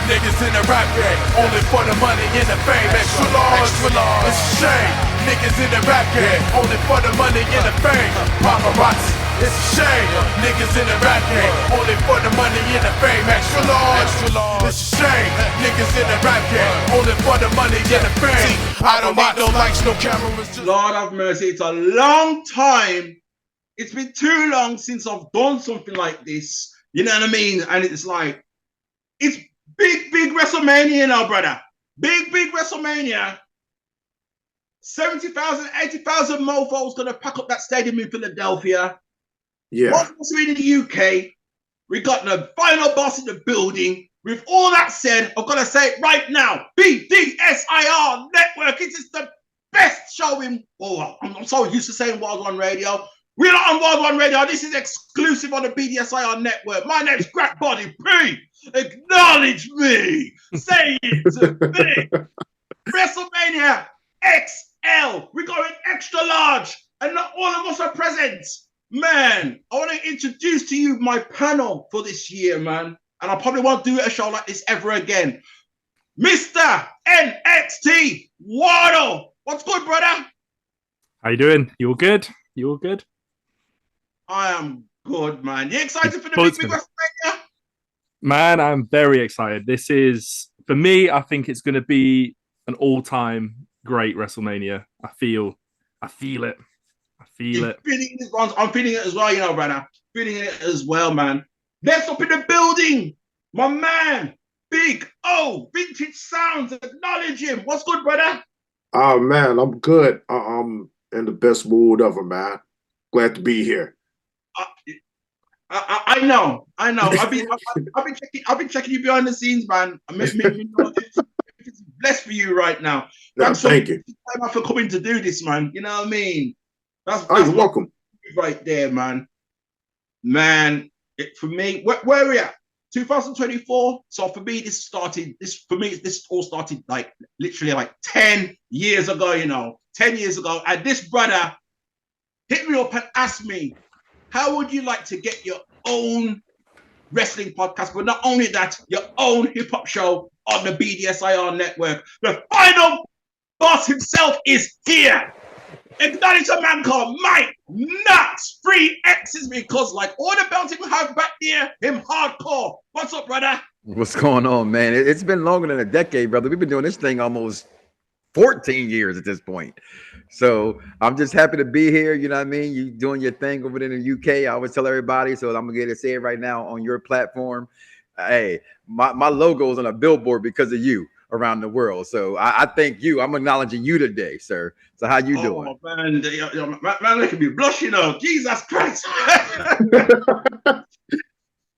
Niggas in the rap game, only for the money and the fame. Extra large, it's a shame. Niggas in the rap game, only for the money and the fame. Paparazzi, it's a shame. Niggas in the rap game, only for the money and the fame. Extra large, it's a shame. Niggas in the rap game, only for the money and the fame. I don't need no lights, no cameras. Lord have mercy, it's a long time. It's been too long since I've done something like this. You know what I mean? And it's like, it's big WrestleMania now, brother. Big WrestleMania. 70,000, 80,000 mofos gonna pack up that stadium in Philadelphia. Yeah. What's in the UK? We got the final boss in the building. With all that said, I've got to say it right now. B.D.S.I.R Network. It is the best show in. Oh, I'm so used to saying World One Radio. We're not on World One Radio. This is exclusive on the B.D.S.I.R Network. My name's Crack Body P. Acknowledge me. Say it to me. WrestleMania XL. We're going extra large, and not all of us are present. Man, I want to introduce to you my panel for this year, man. And I probably won't do a show like this ever again. Mr NXT Wardle. What's good, brother? How you doing? You all good? You all good? I am good, man. You excited for the big WrestleMania? Man, I'm very excited. This is, for me, I think it's going to be an all-time great WrestleMania. I feel it. I'm feeling it as well, you know, brother. Feeling it as well, man. Next up in the building, my man, Big O, Vintage Soundz. Acknowledge him. What's good, brother? Oh, man, I'm good. I'm in the best mood ever, man. Glad to be here. I know. I've been checking you behind the scenes, man. It's blessed for you right now. Thanks thank you for coming to do this, man. You know what I mean? That's you're welcome. Right there, man. Man, for me, where are we at? 2024. So for me, this all started like literally like 10 years ago, you know, 10 years ago. And this brother hit me up and asked me, how would you like to get your own wrestling podcast, but not only that, your own hip-hop show on the B.D.S.I.R network? The final boss himself is here. Acknowledge a man called Mike Knoxxx. 3 X's because like all the belts him have back there, him hardcore. What's up, brother? What's going on, man? It's been longer than a decade, brother. We've been doing this thing almost 14 years at this point. So I'm just happy to be here. You know what I mean? You doing your thing over there in the UK. I always tell everybody, so I'm gonna get to say it right now on your platform. Hey, my logo is on a billboard because of you around the world. So I thank you. I'm acknowledging you today, sir. So how you doing? Man, man, making me blush, you know. Jesus Christ.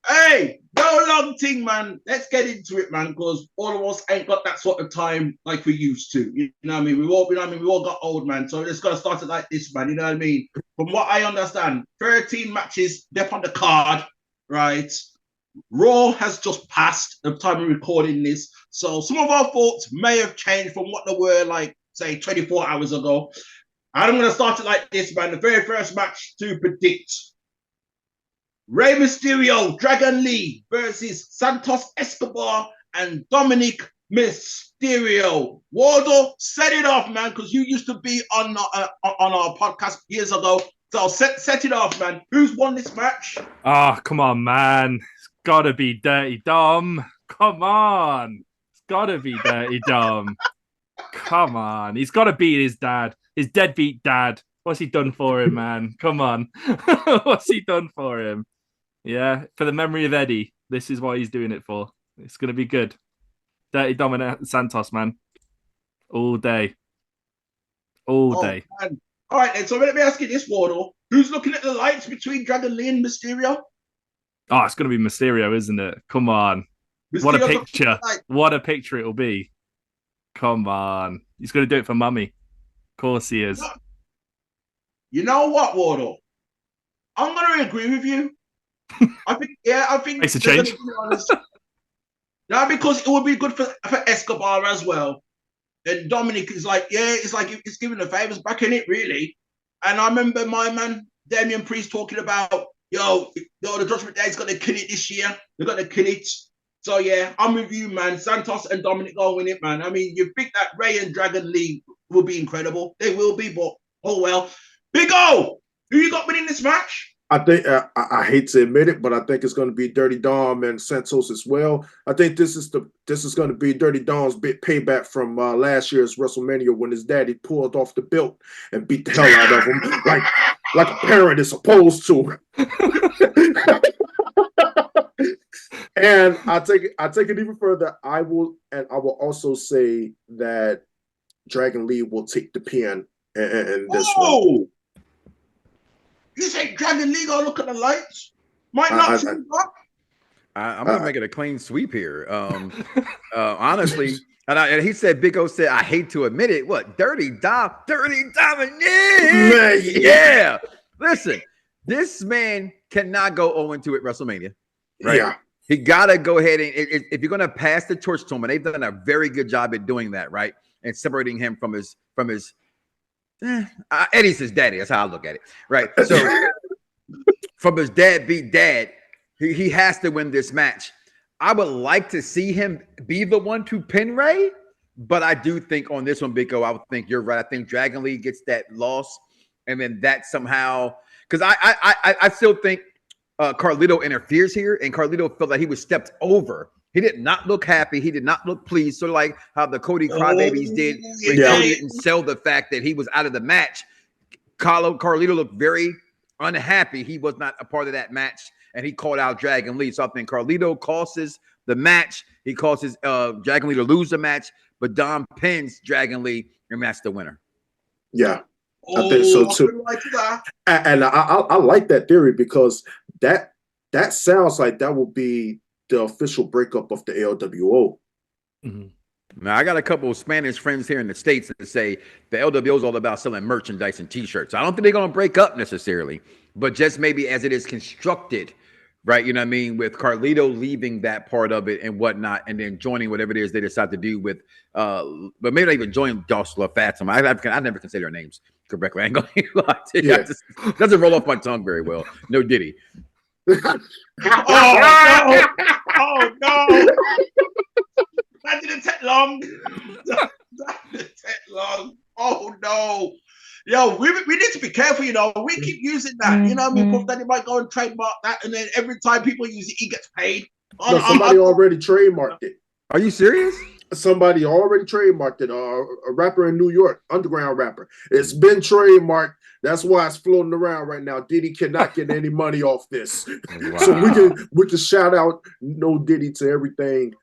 Hey, no long thing, man. Let's get into it, man, because all of us ain't got that sort of time like we used to. You know what I mean? We all got old, man. So let's gotta start it like this, man. You know what I mean? From what I understand, 13 matches dep on the card, right? Raw has just passed the time of recording this. So some of our thoughts may have changed from what they were like, say, 24 hours ago. I'm going to start it like this, man. The very first match to predict. Rey Mysterio, Dragon Lee versus Santos Escobar and Dominik Mysterio. Wardle, set it off, man, because you used to be on our podcast years ago. So set it off, man. Who's won this match? Oh, come on, man. It's got to be Dirty Dom. Come on. It's got to be Dirty Dom. Come on. He's got to beat his dad. His deadbeat dad. What's he done for him, man? Come on. What's he done for him? Yeah, for the memory of Eddie. This is what he's doing it for. It's going to be good. Dirty Dom and Santos, man. All day. All day. Man. All right, then. So let me ask you this, Wardle. Who's looking at the lights between Dragon Lee and Mysterio? Oh, it's going to be Mysterio, isn't it? Come on. Mysterio's what a picture. What a picture it'll be. Come on. He's going to do it for Mummy. Of course he is. You know what, Wardle? I'm going to agree with you. I think Makes a change. No, because it would be good for Escobar as well. And Dominik is like, yeah, it's like it's giving the favors back in it, really. And I remember my man Damian Priest talking about, yo, the Judgment Day's got to kill it this year. They're going to kill it. So yeah, I'm with you, man. Santos and Dominik gonna win it, man. I mean, you think that Ray and Dragon Lee will be incredible? They will be, but oh well. Big O, who you got winning this match? I think I hate to admit it, but I think it's going to be Dirty Dom and Santos as well. I think this is going to be Dirty Dom's big payback from last year's WrestleMania when his daddy pulled off the belt and beat the hell out of him like a parent is supposed to. And I take it even further. I will also say that Dragon Lee will take the pin in this one. You say Dragon Lee gonna look at the lights? Might not. I'm gonna make it a clean sweep here. Honestly, and he said, Big O said, I hate to admit it. What? Dirty Dominik? Yeah. Listen, this man cannot go 0-2 at WrestleMania. Right? Yeah. He gotta go ahead and if you're gonna pass the torch to him, and they've done a very good job at doing that, right? And separating him from his Eddie's his daddy. That's how I look at it, right? So from his dad beat dad, he has to win this match. I would like to see him be the one to pin Ray, but I do think on this one, Big O, I would think you're right. I think Dragon Lee gets that loss, and then that somehow because I still think Carlito interferes here, and Carlito felt like he was stepped over. He did not look happy. He did not look pleased. Sort of like how the Cody Crybabies did when Cody didn't sell the fact that he was out of the match. Carlito looked very unhappy. He was not a part of that match, and he called out Dragon Lee. So I think Carlito causes the match. He causes Dragon Lee to lose the match, but Dom pins Dragon Lee, and that's the winner. Yeah, I think so too. And I like that theory because that sounds like that will be the official breakup of the LWO. Mm-hmm. Now, I got a couple of Spanish friends here in the States that say the LWO is all about selling merchandise and T-shirts. I don't think they're going to break up necessarily, but just maybe as it is constructed, right? You know what I mean? With Carlito leaving that part of it and whatnot, and then joining whatever it is they decide to do with, but maybe not even join Joshua Fatsum. I never consider their names correctly. I ain't going to lie to you. It doesn't roll off my tongue very well. No Diddy. Oh no! That didn't take long. That didn't take long. Oh no! Yo, we need to be careful, you know. We keep using that, you know what I mean? Puff Daddy might go and trademark that, and then every time people use it, he gets paid. No, somebody already trademarked it. Are you serious? Somebody already trademarked it. A rapper in New York, underground rapper. It's been trademarked. That's why it's floating around right now. Diddy cannot get any money off this. Wow. So we can shout out no Diddy to everything.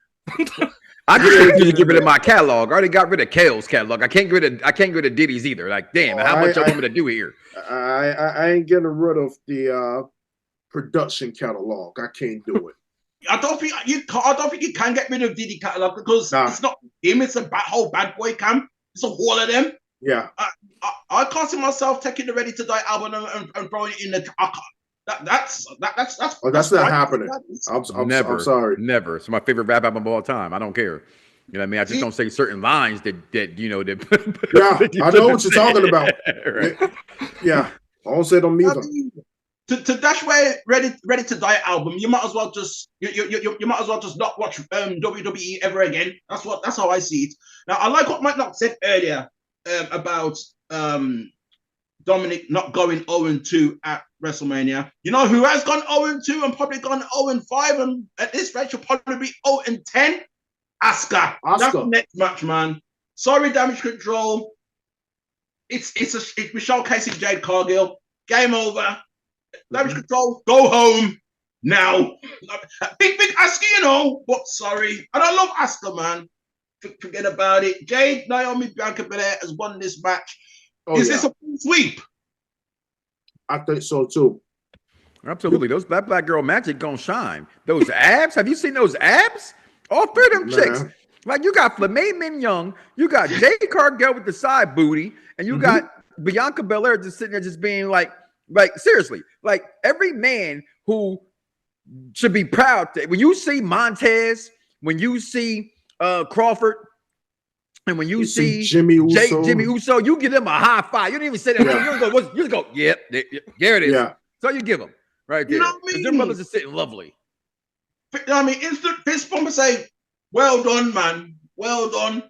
I can't get rid of my catalog. I already got rid of Kale's catalog. I can't get rid of Diddy's either. Like, damn, how much I want me to do here? I ain't getting rid of the production catalog. I can't do it. I don't think you can get rid of Diddy catalog because it's not him. It's a whole bad boy camp. It's a whole of them. Yeah. I can't see myself taking the Ready to Die album and throwing it in the. That's not happening. I'm sorry. Never. It's my favorite rap album of all time. I don't care. You know what I mean? I just don't say certain lines that you know that. Yeah, I know what you're talking about. Right. Yeah, I don't say them either. To dash away Ready to Die album, you might as well just you might as well just not watch WWE ever again. That's how I see it. Now I like what Mike Knox said earlier about Dominik not going 0-2 at WrestleMania. You know who has gone 0-2 and probably gone 0-5 and at this rate should probably be 0-10? Asuka. That's the next match, man. Sorry, Damage Control. It's we're showcasing Jade Cargill. Game over. Damage Control, go home now. Big Asuka, you know, but sorry. And I love Asuka, man. Forget about it. Jade, Naomi, Bianca Belair has won this match. Is this a full sweep? I think so too. Absolutely. Those black girl magic gonna shine. Those abs, have you seen those abs? All three of them chicks. Like you got Flamme Mignon, you got Jade Cargill with the side booty, and you got Bianca Belair just sitting there just being like seriously, like every man who should be proud when you see Montez, when you see Crawford, and when you see Jimmy Uso, you give them a high five. You don't even say that. You just go, yep, there it is. Yeah. So you give them right there. You know what I mean? Their brothers are sitting lovely. I mean, instant fist bump and say, well done, man. Well done.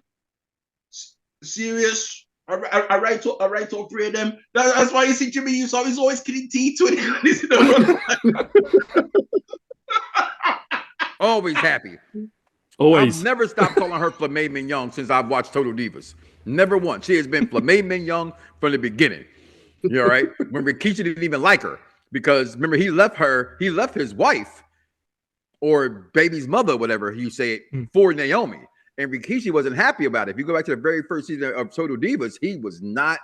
Serious. I rate all three of them. That's why you see Jimmy Uso, he's always killing T20 when he's in the run. Always happy. Always. I've never stopped calling her Filet Mignon since I've watched Total Divas. Never once. She has been Filet Mignon from the beginning. You all right? When Rikishi didn't even like her because remember he left his wife or baby's mother, whatever you say it, for Naomi. And Rikishi wasn't happy about it. If you go back to the very first season of Total Divas, he was not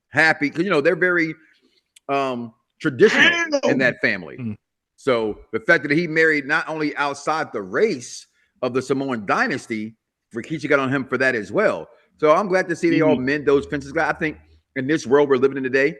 happy because they're very traditional in that family. So the fact that he married not only outside the race of the Samoan dynasty, Rikishi got on him for that as well. So I'm glad to see they all mend those fences. I think in this world we're living in today,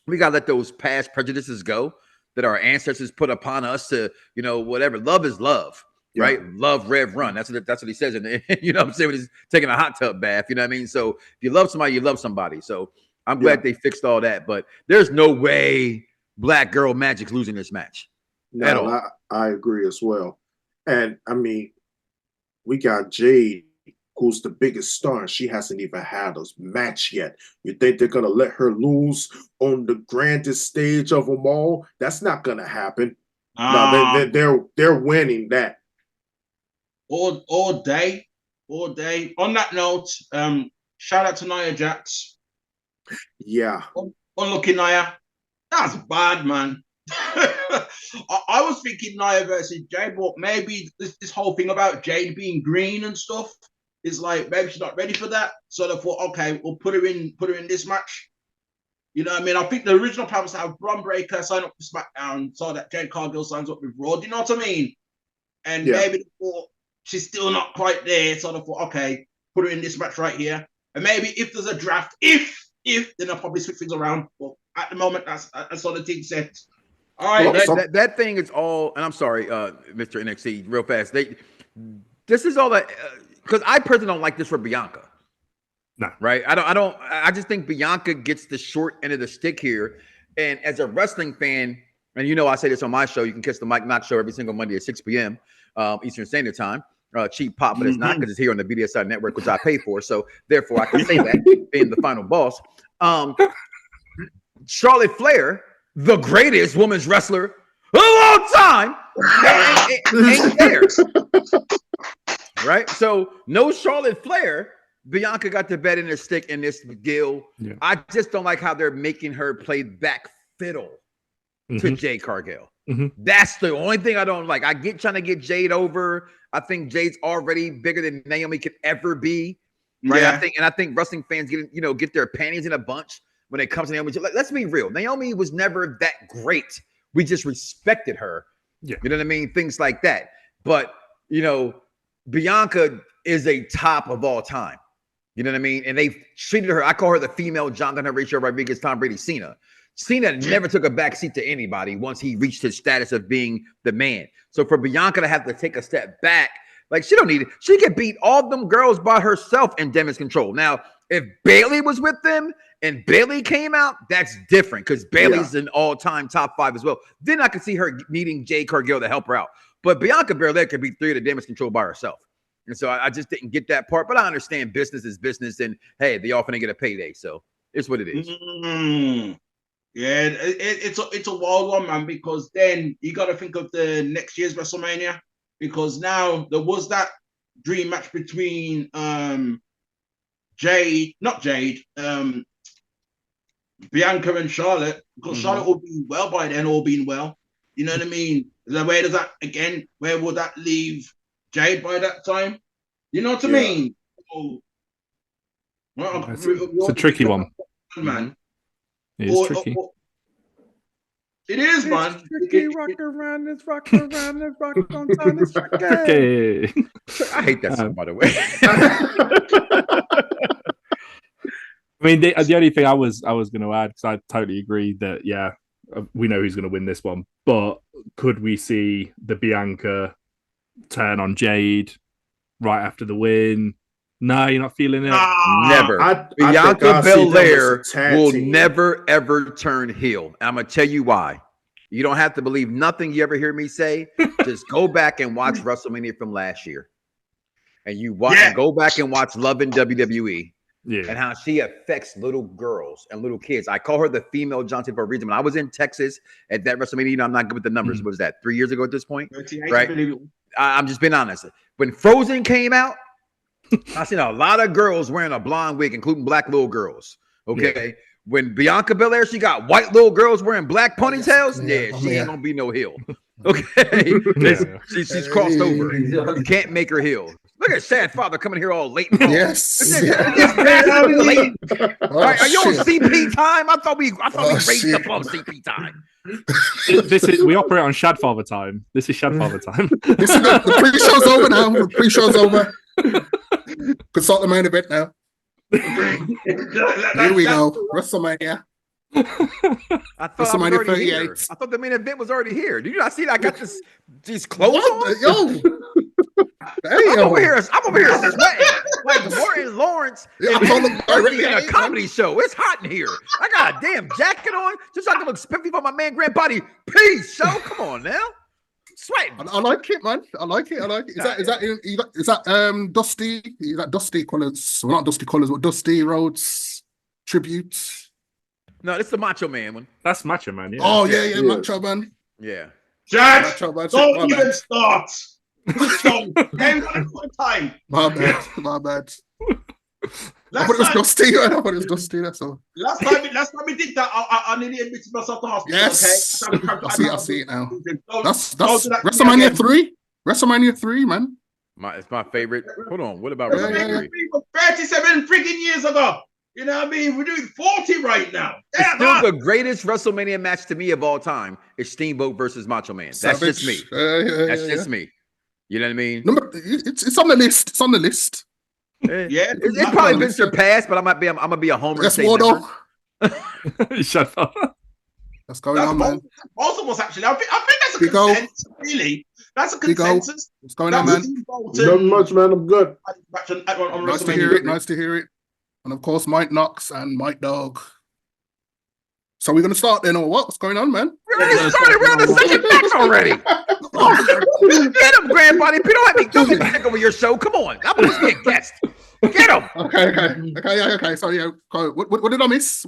we gotta let those past prejudices go that our ancestors put upon us to, whatever. Love is love, right? Love, rev, run. That's what he says in the, what I'm saying, when he's taking a hot tub bath, you know what I mean? So if you love somebody, you love somebody. So I'm glad they fixed all that, but there's no way Black Girl Magic's losing this match. No, I agree as well. And I mean, we got Jade, who's the biggest star, and she hasn't even had a match yet. You think they're gonna let her lose on the grandest stage of them all? That's not gonna happen. No, they're winning that. All day. On that note, shout out to Nia Jax. Yeah. Unlucky Nia. That's bad, man. I was thinking Nia versus Jade, but maybe this whole thing about Jade being green and stuff is like maybe she's not ready for that. So they thought, okay, we'll put her in this match. You know what I mean? I think the original plan was to have Bron Breakker sign up for SmackDown so that Jade Cargill signs up with Raw. Do you know what I mean? And maybe they thought she's still not quite there. So they thought, okay, put her in this match right here. And maybe if there's a draft, then I'll probably switch things around. But at the moment, that's all the team said. All right, that thing is all, and I'm sorry, Mr. NXT, real fast. This is all that because I personally don't like this for Bianca. No, right? I just think Bianca gets the short end of the stick here. And as a wrestling fan, and I say this on my show, you can catch the Mike Knoxxx show every single Monday at 6 p.m. Eastern Standard Time. Cheap pop, but it's not because it's here on the B.D.S.I.R network, which I pay for. So therefore, I can say that being the final boss. Charlotte Flair, the greatest women's wrestler of all time, ain't there. Right? So no Charlotte Flair. Bianca got the bet in her stick in this deal. Yeah. I just don't like how they're making her play back fiddle to Jade Cargill. That's the only thing I don't like. I get trying to get Jade over. I think Jade's already bigger than Naomi could ever be. Right? Yeah. I think wrestling fans get their panties in a bunch when it comes to Naomi. Like, let's be real. Naomi was never that great. We just respected her. Yeah. You know what I mean? Things like that. But, Bianca is a top of all time. You know what I mean? And they treated her, I call her the female Jonathan Horatio Rodriguez, Tom Brady, Cena. Cena never took a backseat to anybody once he reached his status of being the man. So for Bianca to have to take a step back, like she don't need it. She could beat all them girls by herself in damage control. Now, if Bayley was with them and Bayley came out, that's different because Bayley's an all-time top 5 as well. Then I could see her needing Jade Cargill to help her out. But Bianca Belair could beat 3 of the damage control by herself. And so I just didn't get that part, but I understand business is business, and hey, they often get a payday, so it's what it is. Yeah, it's a wild one, man. Because then you got to think of the next year's WrestleMania, because now there was that dream match between Bianca and Charlotte, because Charlotte will be well by then, all being well. You know what I mean? Where does that again? Where will that leave Jade by that time? You know what I mean? Oh, well, it's a tricky one, man. It is tricky. It is, man. Rock around, it's rock around, it's rock on time, it's tricky. I hate that song, by the way. I mean, the only thing I was going to add, because I totally agree that we know who's going to win this one, but could we see the Bianca turn on Jade right after the win? No, you're not feeling it? Never. Bianca Belair will never, ever turn heel. I'm going to tell you why. You don't have to believe nothing you ever hear me say. Just go back and watch WrestleMania from last year. And you watch and go back and watch Love in WWE. Yeah. And how she affects little girls and little kids. I call her the female John Cena for a reason. When I was in Texas at that WrestleMania, you know, I'm not good with the numbers. What was that, 3 years ago at this point? Right? I'm just being honest. When Frozen came out, I seen a lot of girls wearing a blonde wig, including black little girls. Okay. Yeah. When Bianca Belair, she got white little girls wearing black ponytails. She ain't gonna be no heel. Okay. She's crossed over. You can't make her heel. Look at Shadfather coming here all late. Yes. Late. Are you on CP time? I thought we raised up on CP time. We operate on Shadfather time. This is Shadfather time. The pre-show's over now. The pre-show's over. Consult the main event now. Here we go. WrestleMania. WrestleMania 38. I thought the main event was already here. Do you not see that I got these clothes on? Yo. I'm over here sweating like Martin Lawrence in a comedy show. It's hot in here. I got a damn jacket on just so I can look spiffy for my man Grand Body. Peace, show. Come on now. Sweating. I like it, man. I like it. Is that Dusty? Is that Dusty Colors? Well, not Dusty Colors, but Dusty Rhodes tribute. No, it's the Macho Man one. That's Macho Man. Yeah. Oh yeah, Macho Man. Yeah. Jack, don't even start. Time. My bad. I thought it was Dusty. That's all. Last time we did that, I nearly admitted myself to hospital. Yes. Okay? I see it now. That's WrestleMania 3. WrestleMania 3, man. It's my favorite. Hold on. What about WrestleMania 3? 37 freaking years ago. You know what I mean? We're doing 40 right now. Still the greatest WrestleMania match to me of all time is Steamboat versus Macho Man. That's just me. That's just me. You know what I mean? It's on the list. It's on the list. It's probably been surpassed, but I'm gonna be a homer. Yes, Wardle. Shut up. What's going on, man? Most of us actually. I think that's a consensus. Really, that's a consensus. What's going on, man? Not much, man. I'm good. Nice to hear it. Nice to hear it. And of course, Mike Knoxxx and Mike Dog. So we're gonna start then, or what? What's going on, man? We're on the second match already. Get him, Grand Body. Don't let me take over your show. Come on, I'm just being guest. Get him. Okay. So yeah, what did I miss?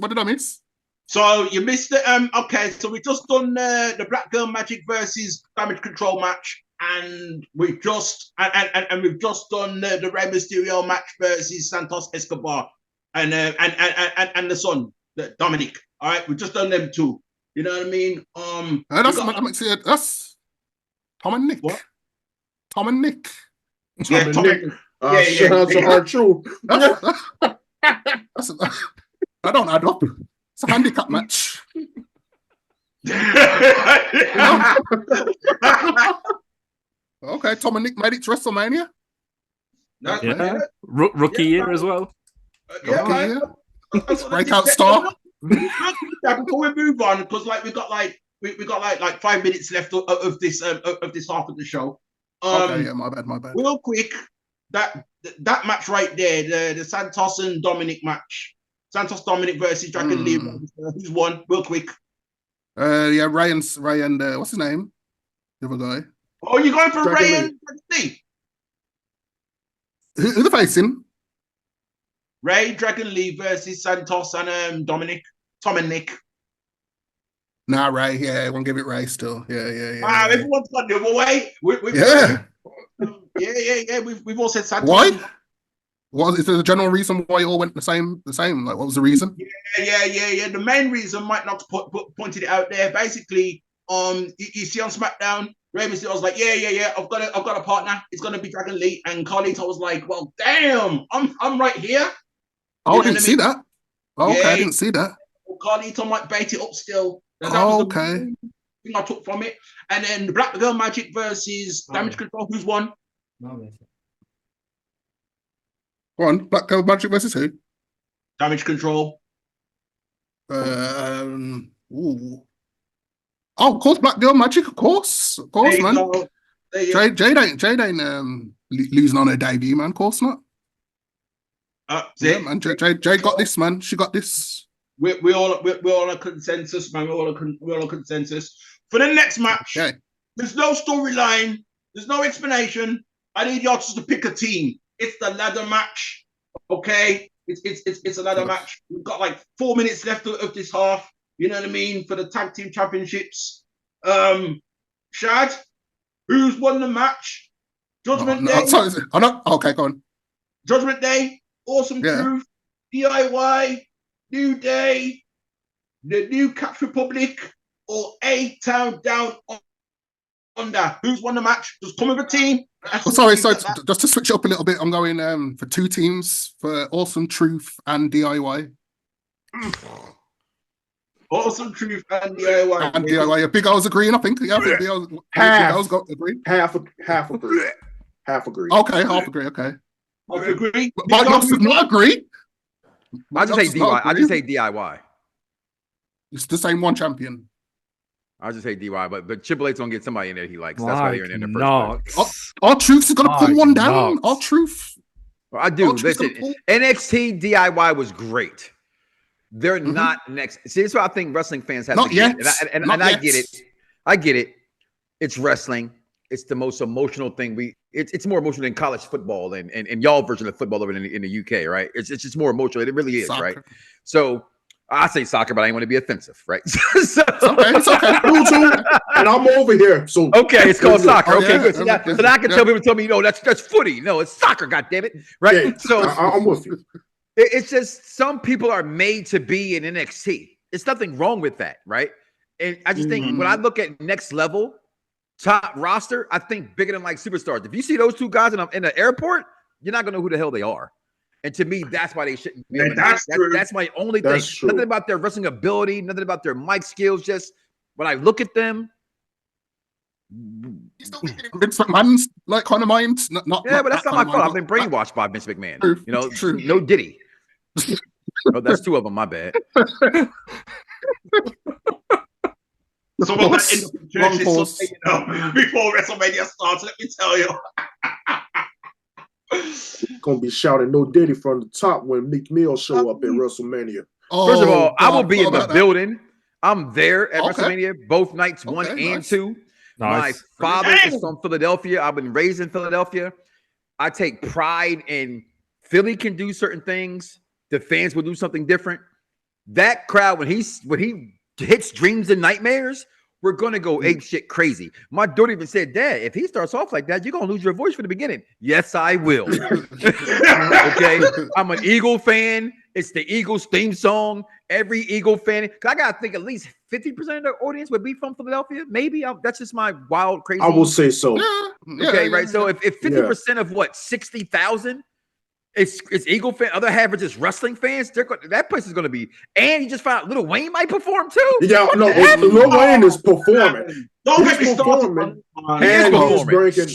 So you missed it. Okay, so we just done the Black Girl Magic versus Damage Control match, and we've just we've just done the Rey Mysterio match versus Santos Escobar, and the son, Dominik. All right, we've just done them two. You know what I mean? That's Tom and Nick. What? Tom and Nick. Yeah, Tom and Nick. Shout out to our truth. I don't add up. It's a handicap match. Okay, Tom and Nick made it to WrestleMania. Rookie year as well. Breakout star. Before we move on, because we got like 5 minutes left of this half of the show. My bad. Real quick, that match right there, the Santos and Dominik match. Santos Dominik versus Dragon Lee. Who's won? Real quick. Ray and what's his name? The other guy. Oh, you're going for Ray and Dragon Lee? Who they facing? Ray, Dragon Lee versus Santos and Dominik. Tom and Nick. Nah, Ray. Yeah, I want to give it Ray still. Yeah. Everyone's got the other way. We've all said Santos. Why? Is there a general reason why you all went the same? Like, what was the reason? Yeah. The main reason, Mike Knox pointed it out there. Basically, you see on SmackDown, Rey Mysterio was like, yeah. I've got a partner. It's gonna be Dragon Lee, and Carlito was like, well, damn, I'm right here. Oh, I didn't see that. Oh, okay, I didn't see that. Carlito might bait it up still. Okay. Thing I took from it, and then the Black Girl Magic versus Damage Control. Who's won? Black Girl Magic versus who? Damage Control. Of course, Black Girl Magic, of course, man. Jade ain't losing on her debut, man. Of course not. Man. Jade got this, man. She got this. We're all on a consensus, man. We're all on a consensus For the next match, Okay. there's no storyline. There's no explanation. I need y'all just to pick a team. It's the ladder match. Okay? It's a ladder match. We've got like 4 minutes left of this half. You know what I mean? For the tag team championships. Shad, who's won the match? Judgment Day. Okay, go on. Judgment Day, Awesome Truth, DIY, New Day, the New Catch Republic, or A-Town Down Under. Who's won the match? Just come with a team. Sorry, just to switch it up a little bit, I'm going for 2 teams for Awesome Truth and DIY. Awesome Truth and DIY. And DIY. Big O's agreeing, I think. Yeah, Big O's got agreed. Half agree. Half agree. Okay, half agree. Okay. I agree. Mike Knox does not agree. I just hate DIY. I just hate DIY. It's the same one champion. I just hate DIY, but Triple H's gonna get somebody in there he likes. That's why they're in there in the first place. Our Truth is gonna pull one down. Our Truth. Well, I do. Listen, NXT DIY was great. They're not next. See, that's what I think wrestling fans have not to yet. get. And I get it. I get it. It's wrestling. It's the most emotional thing. It's more emotional than college football and y'all version of football over in the UK, right? It's just more emotional. It really is, soccer. Right? So I say soccer, but I ain't want to be offensive, right? It's okay. And I'm over here. So okay, it's called soccer. Okay, good. So now I can tell me, that's footy. No, it's soccer. God damn it, right? Yeah, so I'm with you. It's just some people are made to be in NXT. There's nothing wrong with that, right? And I just think when I look at next level, top roster, I think bigger than like superstars. If you see those 2 guys in the airport, you're not gonna know who the hell they are. And to me, that's why they shouldn't be. That's my only thing. Nothing about their wrestling ability, nothing about their mic skills. Just when I look at them, Vince McMahon's like kind of mind. But that's not my fault. I've been brainwashed by Vince McMahon. True. You know, no Diddy. Oh, that's 2 of them. My bad. So we'll end up in churches before WrestleMania starts. Let me tell you. Gonna be shouting "No Diddy" from the top when Meek Mill show up at WrestleMania. First of all, I will be in the building. I'm there at WrestleMania both nights, 1 and 2. My father is from Philadelphia. I've been raised in Philadelphia. I take pride in Philly can do certain things. The fans will do something different. That crowd, when he hits Dreams and Nightmares, we're going to go ape shit crazy. My daughter even said, Dad, if he starts off like that, you're going to lose your voice from the beginning. Yes, I will. Okay. I'm an Eagle fan. It's the Eagles theme song. Every Eagle fan. Cause I got to think at least 50% of the audience would be from Philadelphia. Maybe that's just my wild, crazy. I will say so. Okay. Right. So if 50% of what, 60,000 it's Eagle fan, other half are just wrestling fans. That place is going to be, and you just found out Lil Wayne might perform too. Yeah, Lil Wayne is performing. Don't get me started. He's breaking.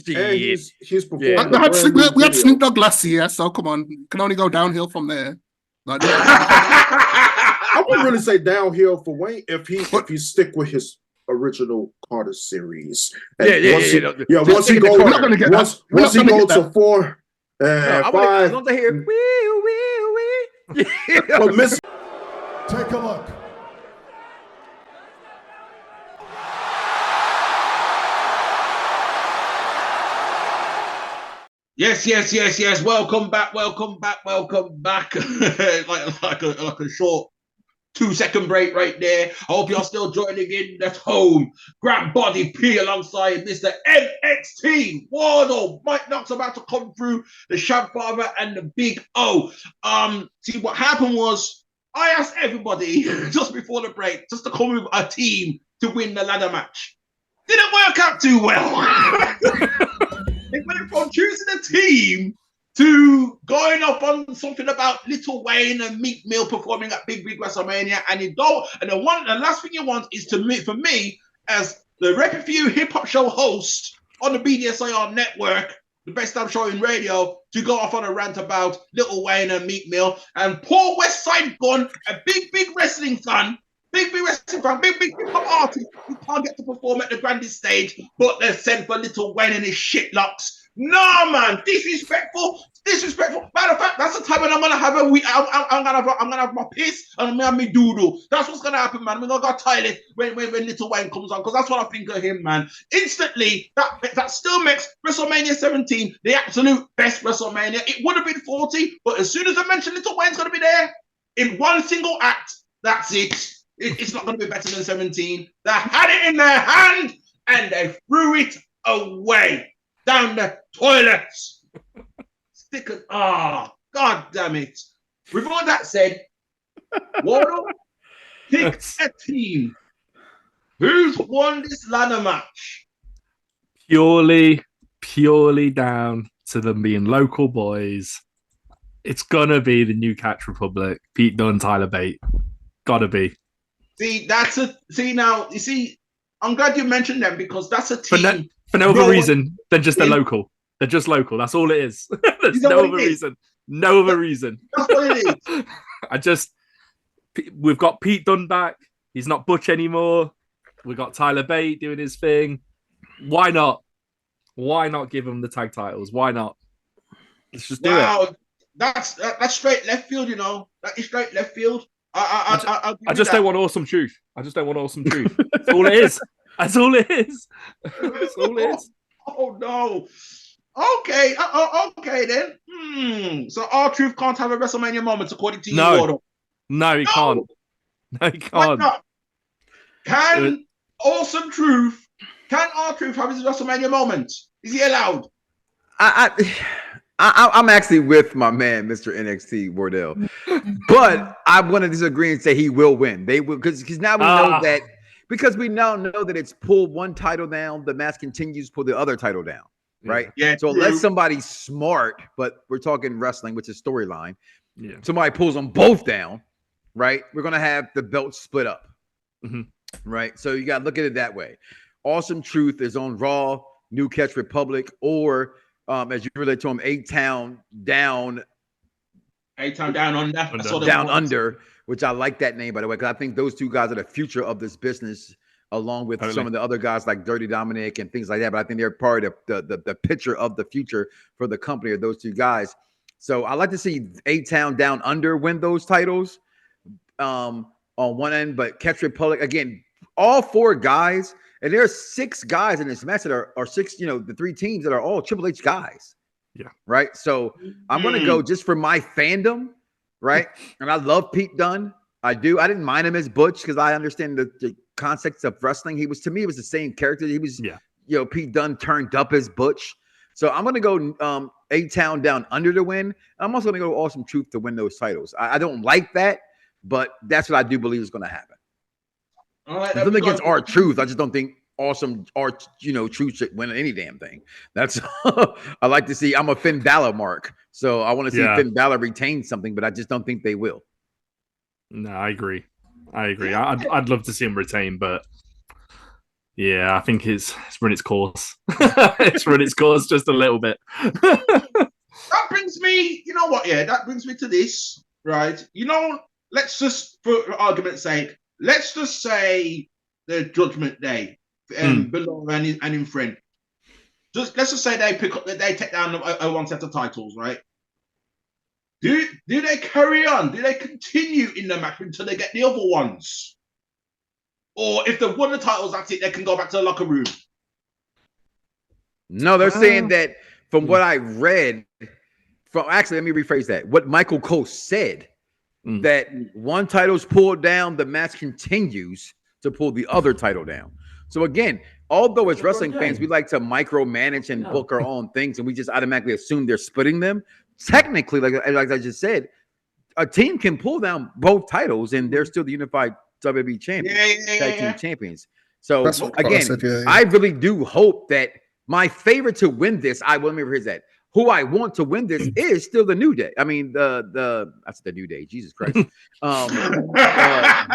He's performing. We had Snoop Dogg last year, so come on, can only go downhill from there. Like, I wouldn't really say downhill for Wayne if he stick with his original Carter series. And once he go to 4. I 5. Want to hear wee. But Miss, take a look. Yes. Welcome back. like a short 2-second break right there. I hope you're still joining in at home. Grab Body P alongside Mr NXT Wardle. Mike Knoxxx about to come through, the Shadfather and the Big O. See, what happened was I asked everybody just before the break just to come with a team to win the ladder match. Didn't work out too well. They went from choosing a team to going up on something about Lil Wayne and Meek Mill performing at Big WrestleMania, and the last thing you want is for me as the RePPiN4U hip hop show host on the B.D.S.I.R network, the best damn show in radio, to go off on a rant about Lil Wayne and Meek Mill and poor West Side Gun, a big wrestling fan, big hip hop artist who can't get to perform at the grandest stage, but they're sent for Lil Wayne and his shit locks No, man, disrespectful. Matter of fact, that's the time when I'm gonna have I'm gonna have my piss and I'm gonna have my doodle. That's what's gonna happen, man. We're gonna go toilet when Little Wayne comes on, because that's what I think of him, man. Instantly, that still makes WrestleMania 17 the absolute best WrestleMania. It would have been 40, but as soon as I mentioned Little Wayne's gonna be there in one single act, that's it. It's not gonna be better than 17. They had it in their hand and they threw it away down the toilets. God damn it. With all that said, Wardle, pick a team. Who's won this ladder match? Purely down to them being local boys. It's gonna be the New Catch Republic, Pete Dunne, Tyler Bate. Gotta be. I'm glad you mentioned them, because that's a team. For no other reason than just they're local. They're just local. That's all it is. There's no other reason. No other reason. That's what it is. We've got Pete Dunne back. He's not Butch anymore. We've got Tyler Bate doing his thing. Why not? Why not give him the tag titles? Why not? Let's just do it. That's straight left field, you know. That is straight left field. I just don't want awesome truth. I just don't want awesome truth. That's all it is. That's all it is. That's all it is. Oh no. Okay. Okay then. So R-Truth can't have a WrestleMania moment, according to you, Wardle. No, he can't. No, he can't. Can Awesome Truth? Can R-Truth have his WrestleMania moment? Is he allowed? I'm actually with my man, Mr. NXT Wardle, but I want to disagree and say he will win. They will, because now we know that, because we now know that it's pull one title down, the match continues, pull the other title down, right? Yeah. So unless somebody's smart, but we're talking wrestling, which is storyline. Yeah. Somebody pulls them both down, right? We're gonna have the belt split up, right? So you got to look at it that way. Awesome Truth is on Raw, New Catch Republic, or as you relate to him, A-Town down under, which I like that name, by the way, because I think those two guys are the future of this business, along with some of the other guys like Dirty Dominik and things like that. But I think they're part of the picture of the future for the company of those two guys. So I like to see A-Town down under win those titles on one end, but Catch Republic, again, all four guys. And there are 6 guys in this match that are 6, the 3 teams that are all Triple H guys. Yeah. Right. So I'm going to go just for my fandom. Right. And I love Pete Dunne. I do. I didn't mind him as Butch because I understand the concepts of wrestling. To me, it was the same character. He was, Pete Dunne turned up as Butch. So I'm going to go A-Town down under to win. I'm also going to go Awesome Truth to win those titles. I don't like that, but that's what I do believe is going to happen. All right, nothing against R-Truth. I just don't think Awesome Truth should win any damn thing. That's I like to see. I'm a Finn Balor mark, so I want to see Finn Balor retain something, but I just don't think they will. No, I agree. I'd love to see him retain, but yeah, I think it's run its course. It's run its course just a little bit. That brings me, you know what? Yeah, that brings me to this, right? Let's just, for argument's sake, let's just say the Judgment Day below and in front. Let's just say they take down one set of titles, right? Do they carry on? Do they continue in the match until they get the other ones? Or if they've won the titles, that's it, they can go back to the locker room? No, they're saying that from what I read, actually, let me rephrase that. What Michael Cole said, that one title's pulled down, the match continues to pull the other title down. So again, although as wrestling fans, we like to micromanage and book our own things, and we just automatically assume they're splitting them. Technically, like I just said, a team can pull down both titles, and they're still the unified WWE champions, tag team champions. So again, I really do hope that my favorite to win this, let me rephrase that. Who I want to win this is still the New Day. I mean, that's the New Day. Jesus Christ.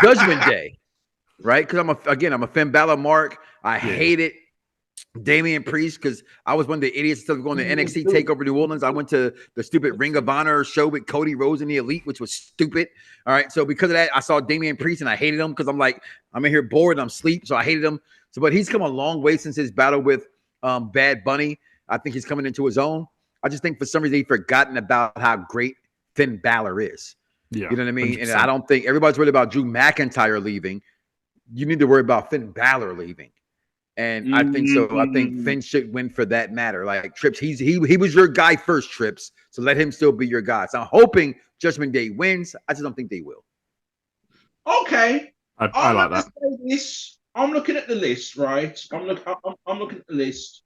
Judgment Day, right? Because I'm a Finn Balor mark. I hated Damian Priest because I was one of the idiots instead of going to NXT TakeOver New Orleans. I went to the stupid Ring of Honor show with Cody Rhodes and the Elite, which was stupid. All right, so because of that, I saw Damian Priest and I hated him because I'm in here bored and I'm asleep, so I hated him. So, but he's come a long way since his battle with Bad Bunny. I think he's coming into his own. I just think for some reason he's forgotten about how great Finn Balor is. Yeah, you know what I mean? 100%. And I don't think everybody's worried about Drew McIntyre leaving. You need to worry about Finn Balor leaving. And I think so. I think Finn should win for that matter. Like Trips, he was your guy first, Trips. So let him still be your guy. So I'm hoping Judgment Day wins. I just don't think they will. Okay. I like that. I'm looking at the list, right? I'm looking at the list.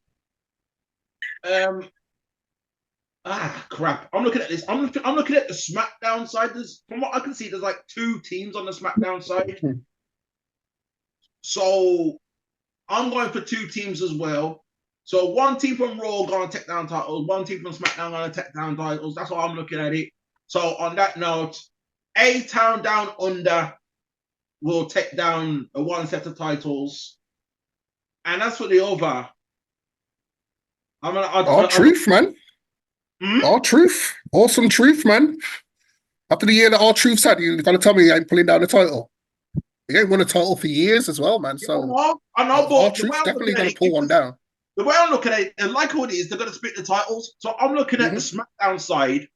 Crap. I'm looking at this. I'm looking at the SmackDown side. From what I can see, there's like 2 teams on the SmackDown side. So I'm going for 2 teams as well. So 1 team from Raw going to take down titles, 1 team from SmackDown going to take down titles. That's how I'm looking at it. So on that note, A-Town Down Under will take down 1 set of titles. And as for the other, Truth, man. R-Truth. Awesome Truth, man. After the year that R-Truth's had, you got to tell me he ain't pulling down the title. He ain't won a title for years as well, man. So I know, but R-Truth's definitely going to pull one down. The way I'm looking at it, and like what it is, they're going to split the titles. So I'm looking at the SmackDown side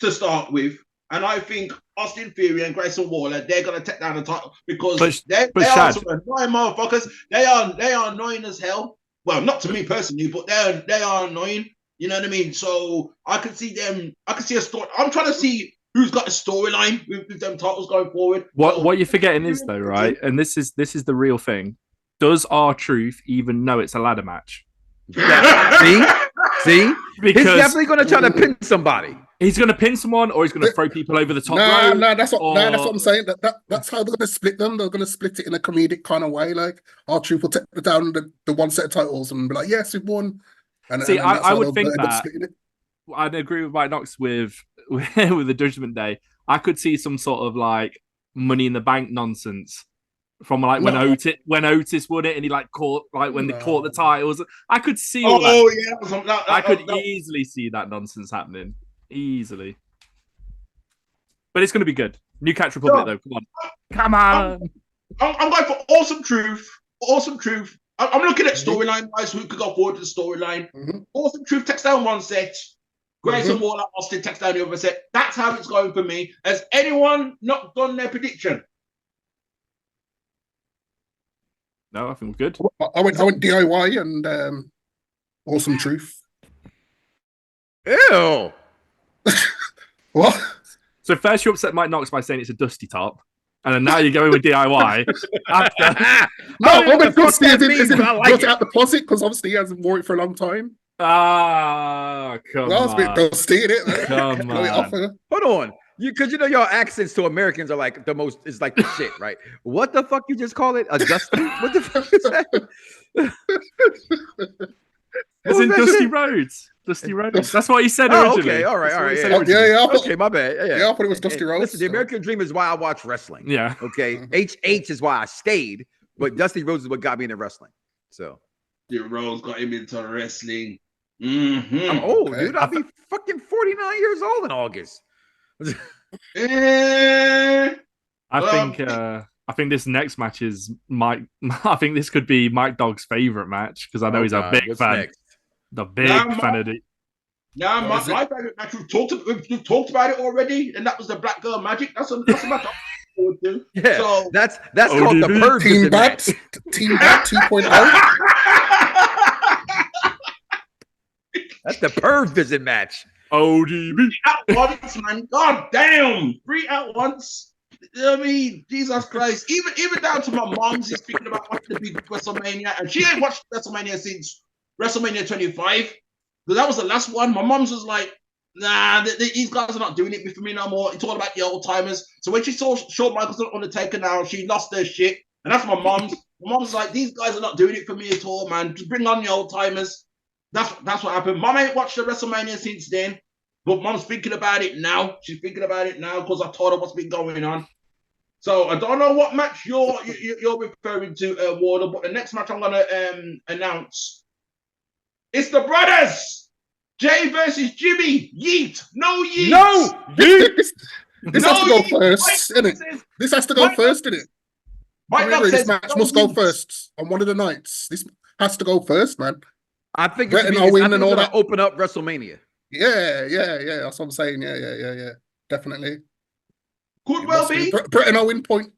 to start with. And I think Austin Theory and Grayson Waller, they're going to take down the title because they are some annoying motherfuckers. They are annoying as hell. Well, not to me personally, but they are annoying. You know what I mean? So I can see them. I can see a story. I'm trying to see who's got a storyline with them titles going forward. What you're forgetting is though, right? And this is the real thing. Does R-Truth even know it's a ladder match? See? Because he's definitely going to try to pin somebody. He's going to pin someone, or he's going to throw people over the top rope. That's what I'm saying. That's how they're going to split them. They're going to split it in a comedic kind of way. Like R-Truth will take down the 1 set of titles and be like, "Yes, we've won." And I would think that I'd agree with Mike Knoxxx with the Judgment Day. I could see some sort of like Money in the Bank nonsense from like when Otis won it and he like caught when they caught the titles. I could see. I could easily see that nonsense happening easily. But it's going to be good. New Catch Republic though. Come on. I'm going for Awesome Truth. Awesome Truth. I'm looking at storyline wise who could go forward to the storyline. Awesome Truth takes down 1 set. Grayson Waller, Austin takes down the other set. That's how it's going for me. Has anyone not done their prediction? No, I think we're good. I went DIY and Awesome Truth. Ew. What? So first you upset Mike Knoxxx by saying it's a dusty top. And then now you're going with DIY. No, Dusty isn't got out the closet because obviously he hasn't worn it for a long time. Come on. That's a bit dusty, isn't it? Come on. Hold on. Because you know your accents to Americans are like the most, it's like the shit, right? What the fuck you just call it? A dusty? What the fuck is that? It's in Dusty Rhodes. Dusty Rhodes. That's what he said originally. Okay, all right. Yeah. Okay, my bad. Yeah, I thought it was Dusty Rhodes. Listen, the American Dream is why I watch wrestling. Yeah. Okay. HH is why I stayed, but Dusty Rhodes is what got me into wrestling. So. The Rhodes got him into wrestling. I'm old, dude. I'll be fucking 49 years old in August. I think this next match is Mike. I think this could be Mike Dogg's favorite match because I know he's a big fan. Next? The big fan of it. Yeah, my favorite match. We've talked about it already, and that was the Black Girl Magic. That's a match I'm looking forward to. Yeah, so, that's called the Perv Team Bat 2.0. That's the Perv visit match. ODB. 3 at once, man. God damn. 3 at once. I mean, Jesus Christ. Even down to my mom's is speaking about watching the big WrestleMania, and she ain't watched WrestleMania since WrestleMania 25. Because that was the last one. My mom's was like, nah, these guys are not doing it for me no more. It's all about the old timers. So when she saw Shawn Michaels on Undertaker now, she lost her shit. And that's my mom's. My mom's like, these guys are not doing it for me at all, man. Just bring on the old timers. That's what happened. Mom ain't watched the WrestleMania since then. But mom's thinking about it now. She's thinking about it now because I told her what's been going on. So I don't know what match you're referring to, Wardle, but the next match I'm gonna announce. It's the brothers. Jay versus Jimmy. Yeet. No yeet. No yeet. This has to go first, isn't it? This has to go first, isn't it? This match must go first on one of the nights. This has to go first, man. I think Brett and it's Owen and all gonna that. open up WrestleMania. Yeah. That's what I'm saying. Yeah. Definitely. Could well be. Brett and Owen point.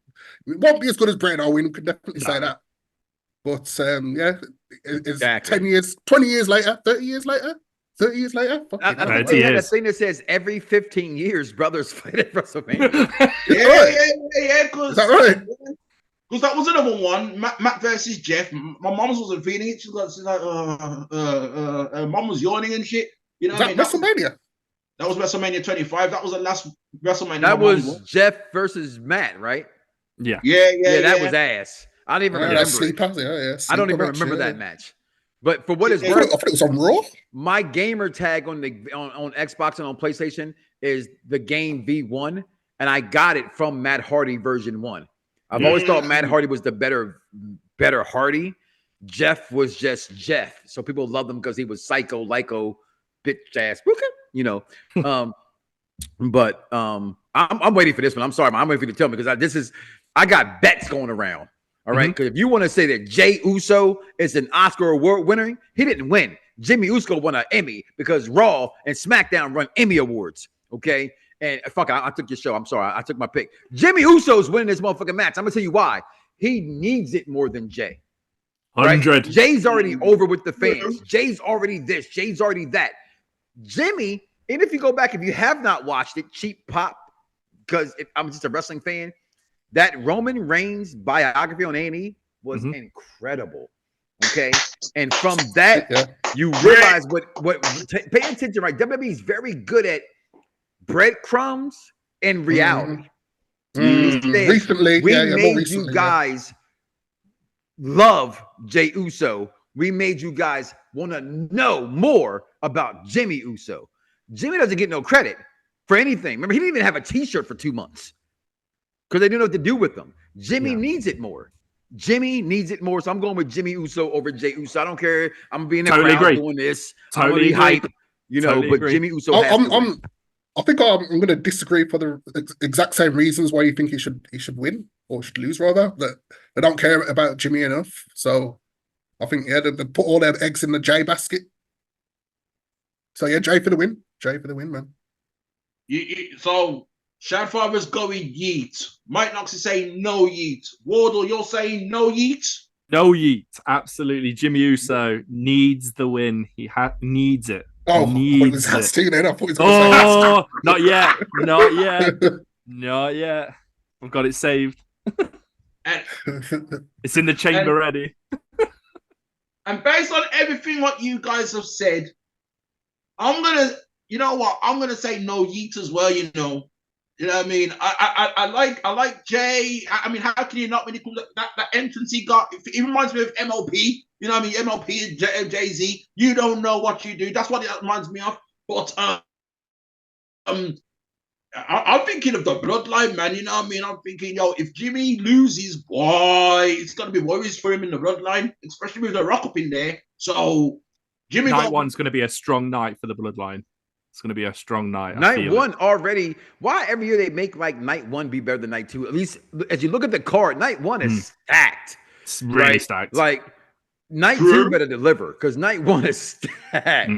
It won't be as good as Brett and Owen. We can definitely say No. that. But yeah, it's Exactly. 10 years, 20 years later, 30 years later, 30 years later. I Fucking think hell. they had a thing that says every 15 years, brothers fight at WrestleMania. Yeah. Is that right? Because that was another one, Matt versus Jeff. My mom's wasn't feeling it. She's like, mom was yawning and shit. You know Is what I that mean? WrestleMania? That was WrestleMania 25. That was the last WrestleMania. That was Jeff versus Matt, right? Yeah. Yeah. That was ass. I don't even remember. Sleeper. I don't even remember that match. But for what it's I worth, thought it was on Raw. my gamer tag on Xbox and on PlayStation is the game V1, and I got it from Matt Hardy version 1. I've always thought Matt Hardy was the better Hardy. Jeff was just Jeff, so people loved him because he was psycho, lyco, bitch ass, you know. But I'm waiting for this one. I'm sorry, man. I'm waiting for you to tell me because I got bets going around. All right, because if you want to say that Jey Uso is an Oscar award winner, he didn't win. Jimmy Uso won an Emmy because Raw and SmackDown run Emmy awards. Okay, and fuck, I took your show. I'm sorry, I took my pick. Jimmy Uso's winning this motherfucking match. I'm gonna tell you why. He needs it more than Jey. 100. Right? Jay's already over with the fans. Jay's already this. Jay's already that. Jimmy, and if you go back, if you have not watched it, cheap pop, because I'm just a wrestling fan. That Roman Reigns biography on A&E was incredible. Okay. And from that, you realize pay attention, right? WWE is very good at breadcrumbs and reality. Recently, we made you guys love Jey Uso. We made you guys want to know more about Jimmy Uso. Jimmy doesn't get no credit for anything. Remember, he didn't even have a t-shirt for 2 months. Because they didn't know what to do with them. Jimmy needs it more. Jimmy needs it more. So I'm going with Jimmy Uso over Jey Uso. I don't care. I'm gonna be in the crowd doing this. Totally hype, you know. But Jimmy Uso. I think I'm going to disagree for the exact same reasons why you think he should win or should lose rather. That they don't care about Jimmy enough. So I think they put all their eggs in the Jey basket. So yeah, Jey for the win. Jey for the win, man. So Shadfather's going yeet. Mike Knoxxx is saying no yeet. Wardle, you're saying no yeet? No yeet. Absolutely. Jimmy Uso needs the win. He needs it. Oh, needs it. Then. I thought he was oh, not yet. Not yet. Not yet. I've got it saved. It's in the chamber ready. And based on everything what you guys have said, I'm going to, you know what? I'm going to say no yeet as well, you know. You know what I mean? I like Jey. I mean, how can you not when you come that entrance he got? It reminds me of MLP. You know what I mean? MLP and Jay-Z. You don't know what you do. That's what it reminds me of. But I'm thinking of the bloodline, man. You know what I mean? I'm thinking, yo, if Jimmy loses, boy, it's gonna be worries for him in the bloodline, especially with the Rock up in there. So Jimmy night one's gonna be a strong night for the bloodline. It's going to be a strong night. Night one already. Why every year they make like night one be better than night two? At least as you look at the card, night one is stacked. It's really stacked. Like night two better deliver because night one is stacked.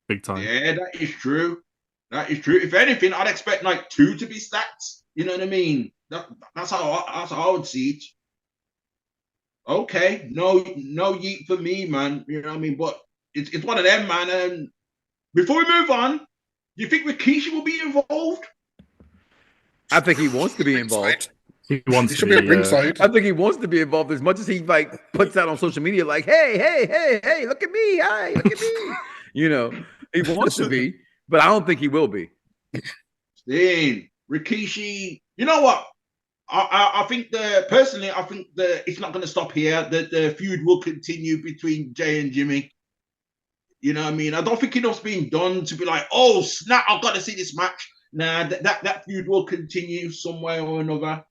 Big time. Yeah, that is true. That is true. If anything, I'd expect night two to be stacked. You know what I mean? That's how I would see it. Okay, no yeet for me, man. You know what I mean? But it's one of them, man. And before we move on, do you think Rikishi will be involved? I think he wants to be involved. He wants to be at ringside. I think he wants to be involved as much as he like puts out on social media, like, hey, look at me, hi, look at me. You know, he wants to be, but I don't think he will be. Then Rikishi, you know what? I think it's not going to stop here. The feud will continue between Jey and Jimmy. You know what I mean? I don't think enough's being done to be like, oh, snap, I've got to see this match. Nah, that feud will continue some way or another.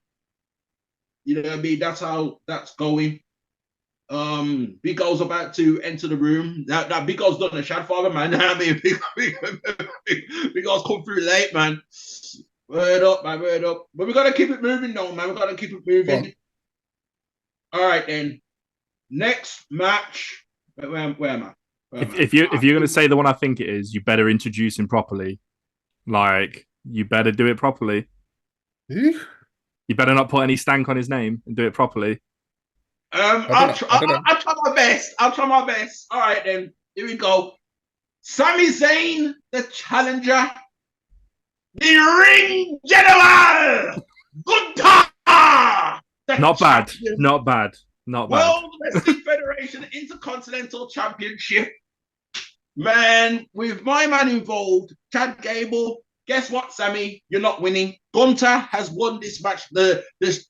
You know what I mean? That's how that's going. Big O's about to enter the room. Now Big O's done a Shadfather, man. I mean, Big O's come through late, man. Word up, man, word up. But we got to keep it moving, though, man. We got to keep it moving. All right, then. Next match. Where am I? If you're gonna say the one I think it is, you better introduce him properly. Like, you better do it properly. Who? You better not put any stank on his name and do it properly. I'll try my best. I'll try my best. All right, then. Here we go. Sami Zayn, the challenger. The ring general. Gunther. Not bad. Not bad. Not bad. World Wrestling Federation Intercontinental Championship. Man, with my man involved, Chad Gable. Guess what, Sami? You're not winning. Gunther has won this match. His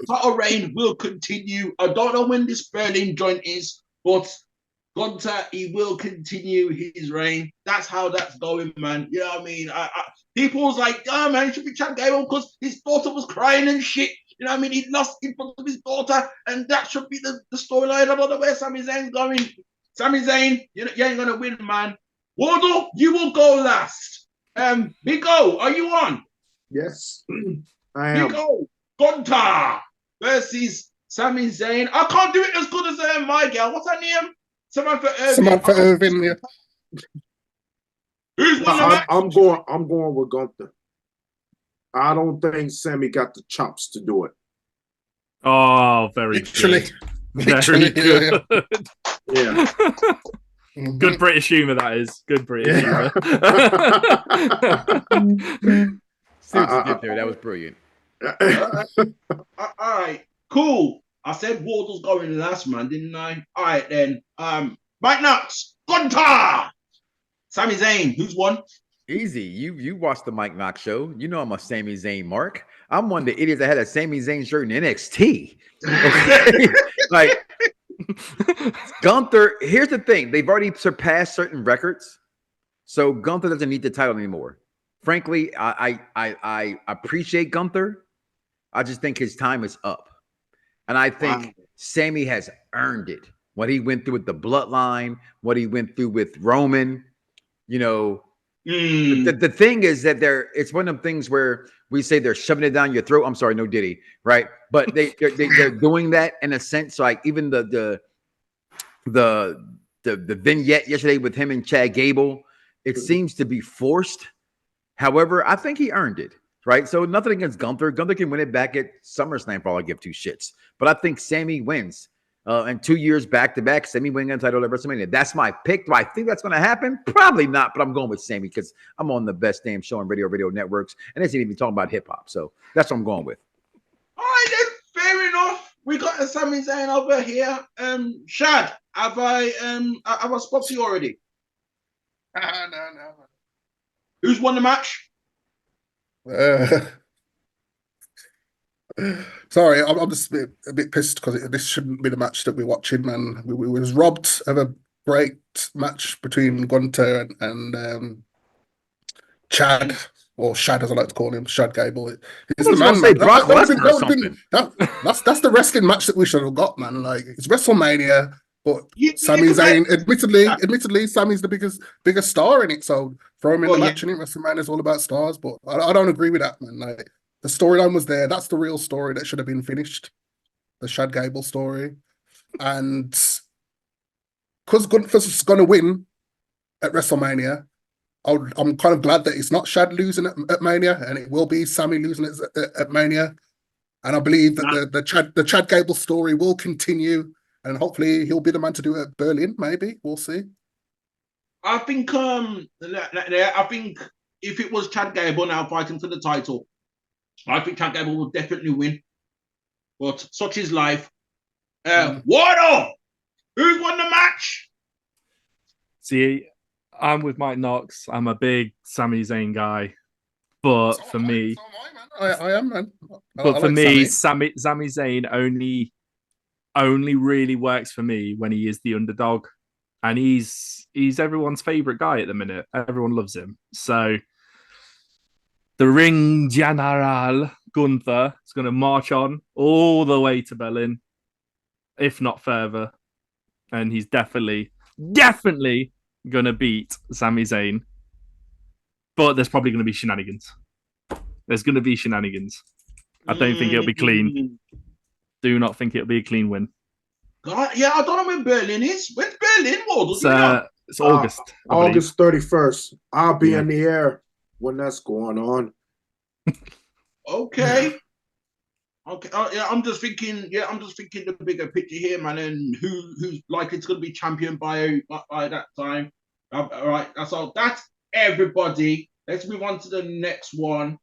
title reign will continue. I don't know when this Berlin joint is, but Gunther, he will continue his reign. That's how that's going, man. You know what I mean? People was like, oh, man, it should be Chad Gable because his daughter was crying and shit. You know what I mean? He lost in front of his daughter, and that should be the storyline. I don't know where Sami Zayn's going. Sami Zayn, you ain't going to win, man. Wardle, you will go last. Big O, are you on? Yes, I am. Big O, Gunther versus Sami Zayn. I can't do it as good as my girl. What's her name? Samantha Irvin, yeah. Who's won the match? I'm going with Gunther. I don't think Sami got the chops to do it. Oh, very Literally. good. Very good. Yeah. Good British humour, that is. Good British humour. That was brilliant. All right, cool. I said Wardle's going last, man, didn't I? All right, then. Mike Knoxxx, Gunther, Sami Zayn. Who's won? Easy. You watched the Mike Knoxxx show. You know I'm a Sami Zayn mark. I'm one of the idiots that had a Sami Zayn shirt in NXT. Okay? Like, Gunther, here's the thing. They've already surpassed certain records. So Gunther doesn't need the title anymore. Frankly, I appreciate Gunther. I just think his time is up. And I think Sami has earned it. What he went through with the bloodline, what he went through with Roman, you know. The thing is that it's one of them things where we say they're shoving it down your throat. I'm sorry, no Diddy, right? But they're doing that in a sense. Like even the vignette yesterday with him and Chad Gable, it seems to be forced. However, I think he earned it, right? So nothing against Gunther. Gunther can win it back at SummerSlam for all I give two shits. But I think Sami wins. And 2 years back-to-back, Sami winning a title at WrestleMania. That's my pick. Do I think that's going to happen? Probably not, but I'm going with Sami because I'm on the best damn show on radio networks, and it's even talking about hip-hop. So that's what I'm going with. All right, then. Fair enough. We got a Sami Zayn over here. Shad, have I spoke to you already? No. Who's won the match? Sorry, I'm just a bit pissed because this shouldn't be the match that we're watching, man. We was robbed of a great match between Gunther and Chad, or Shad as I like to call him, Chad Gable. He's the man. That's the wrestling match that we should have got, man. Like, it's WrestleMania, but Sami Zayn, admittedly, Sami's the biggest star in it. So throw him in the match, and WrestleMania is all about stars. But I don't agree with that, man. Like, the storyline was there. That's the real story that should have been finished. The Chad Gable story. And because Gunther's going to win at WrestleMania, I'm kind of glad that it's not Chad losing at Mania, and it will be Sami losing at Mania. And I believe that the Chad Gable story will continue, and hopefully he'll be the man to do it at Berlin, maybe. We'll see. I think if it was Chad Gable now fighting for the title, I think Chad Gable will definitely win. But such is life. Wardle! Who's won the match? See, I'm with Mike Knoxxx. I'm a big Sami Zayn guy. But for me... I am, man. But for me, Sami Zayn only really works for me when he is the underdog. And he's everyone's favourite guy at the minute. Everyone loves him. So... the ring general, Gunther, is going to march on all the way to Berlin, if not further. And he's definitely going to beat Sami Zayn. But there's probably going to be shenanigans. There's going to be shenanigans. I don't think it'll be clean. Do not think it'll be a clean win. God, yeah, I don't know when Berlin is. When's Berlin, Wardle? It's August. I believe. August 31st. I'll be Yeah. in the air when that's going on. Okay. Okay. Yeah, I'm just thinking. Yeah, I'm just thinking the bigger picture here, man, and who's likely to be champion by that time. All right. That's all. That's everybody. Let's move on to the next one.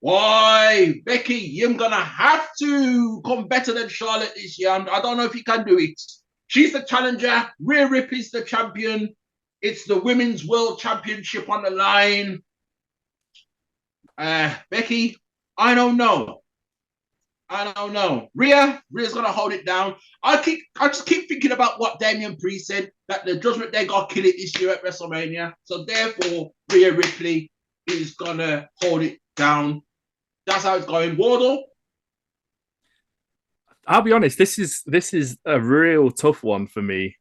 Why, Becky, you're gonna have to come better than Charlotte this year. I don't know if you can do it. She's the challenger. Rhea Ripley's the champion. It's the Women's World Championship on the line. Becky, I don't know. Rhea's gonna hold it down. I just keep thinking about what Damian Priest said, that the Judgment Day got kill it this year at WrestleMania. So therefore, Rhea Ripley is gonna hold it down. That's how it's going. Wardle? I'll be honest, this is a real tough one for me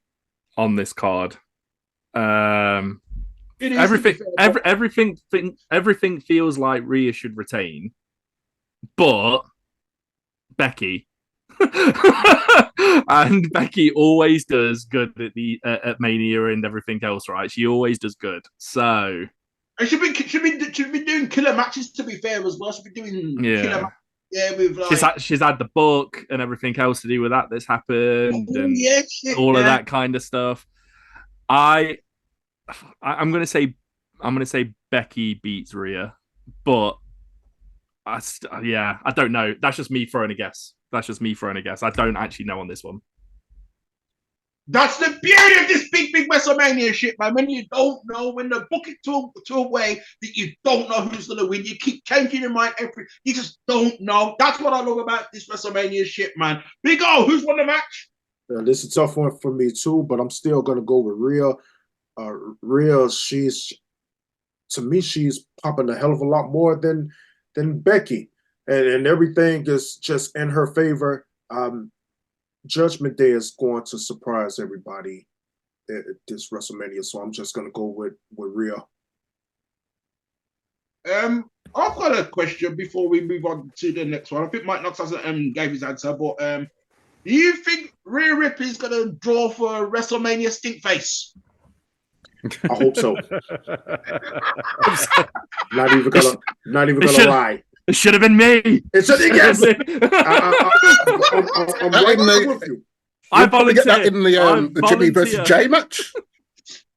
on this card. Everything feels like Rhea should retain, but Becky and Becky always does good at Mania and everything else, right? She always does good. So and should be doing killer matches, to be fair, as well. Should be doing killer matches. Yeah, with like... she's had the book and everything else to do with that's happened, and all of that kind of stuff. I'm gonna say Becky beats Rhea, but I don't know. That's just me throwing a guess. I don't actually know on this one. That's the beauty of this big WrestleMania shit, man. When you don't know, when they book it to a way that you don't know who's going to win, you keep changing your mind. You just don't know. That's what I love about this WrestleMania shit, man. Big O, who's won the match? This is a tough one for me too, but I'm still going to go with Rhea. Rhea, she's popping a hell of a lot more than Becky, and everything is just in her favor. Judgment Day is going to surprise everybody at this WrestleMania, so I'm just going to go with Rhea. I've got a question before we move on to the next one. I think Mike Knox hasn't gave his answer, but do you think Rhea Ripley is going to draw for WrestleMania stink face? I hope so. Not even gonna lie. It should have been me. It should have been I'm right with you. I volunteer. Get that in the Jimmy versus Jay match.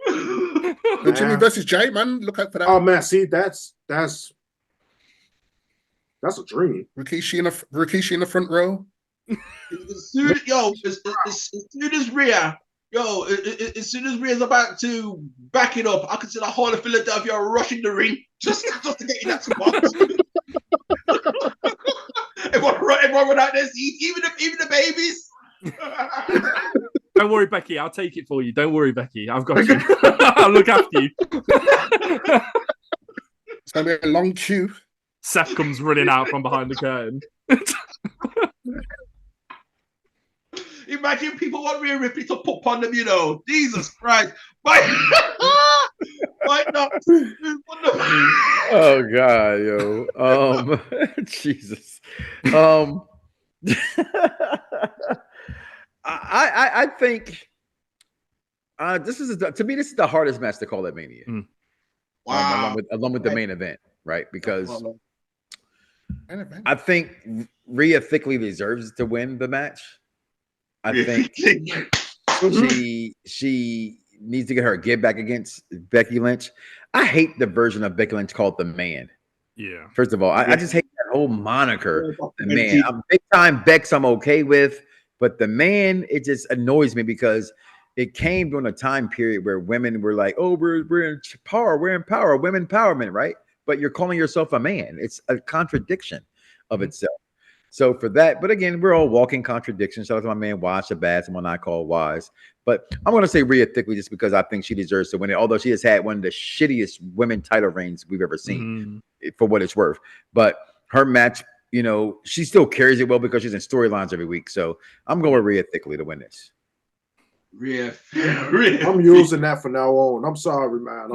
The Jimmy versus Jay, man. Look out for that. Oh man, see that's a dream. Rikishi in the front row. As soon as Rhea. As soon as Rhea's about to back it up, I can see the whole of Philadelphia rushing the ring just to get in that spot. everyone went out there, even the babies. Don't worry, Becky. I'll take it for you. Don't worry, Becky. I've got you. I'll look after you. It's going to be a long queue. Seth comes running out from behind the curtain. Imagine people want Rhea Ripley to put on them, Jesus Christ. Why not? Oh God, yo. Jesus. I think this is the hardest match to call at Mania. Wow. Along with the main event, right? Because I think Rhea thickly deserves to win the match. I think she needs to get her get back against Becky Lynch. I hate the version of Becky Lynch called the Man. Yeah. First of all, I just hate that whole moniker, the Man. I'm big time Bex, I'm okay with, but the Man, it just annoys me because it came during a time period where women were like, "Oh, we're in power, women empowerment," right? But you're calling yourself a man. It's a contradiction of itself. So for that, but again, we're all walking contradictions. Shout out to my man Wise Shabazz, someone I call Wise. But I'm going to say Rhea thickly just because I think she deserves to win it, although she has had one of the shittiest women title reigns we've ever seen, for what it's worth. But her match, she still carries it well because she's in storylines every week. So I'm going with Rhea thickly to win this. Rhea. I'm using that from now on. I'm sorry, man.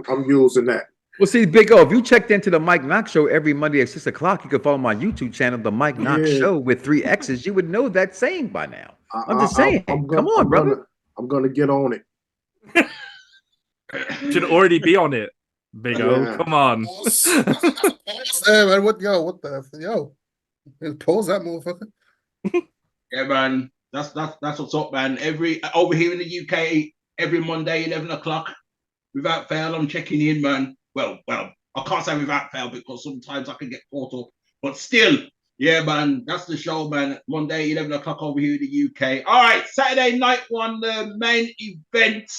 I'm using that. Well, see, Big O, if you checked into the Mike Knoxxx show every Monday at 6 o'clock, you can follow my YouTube channel, the Mike Knoxxx show with 3 X's. You would know that saying by now. I'm just saying. Come on, brother. I'm gonna get on it. Should already be on it. Big O, Yeah. come on. Man, what the pause that motherfucker. Yeah, man. That's what's up, man. Over here in the UK, every Monday, 11 o'clock, without fail, I'm checking in, man. Well, I can't say without fail because sometimes I can get caught up. But still, yeah, man, that's the show, man. Monday, 11 o'clock over here in the UK. All right, Saturday night one, the main event.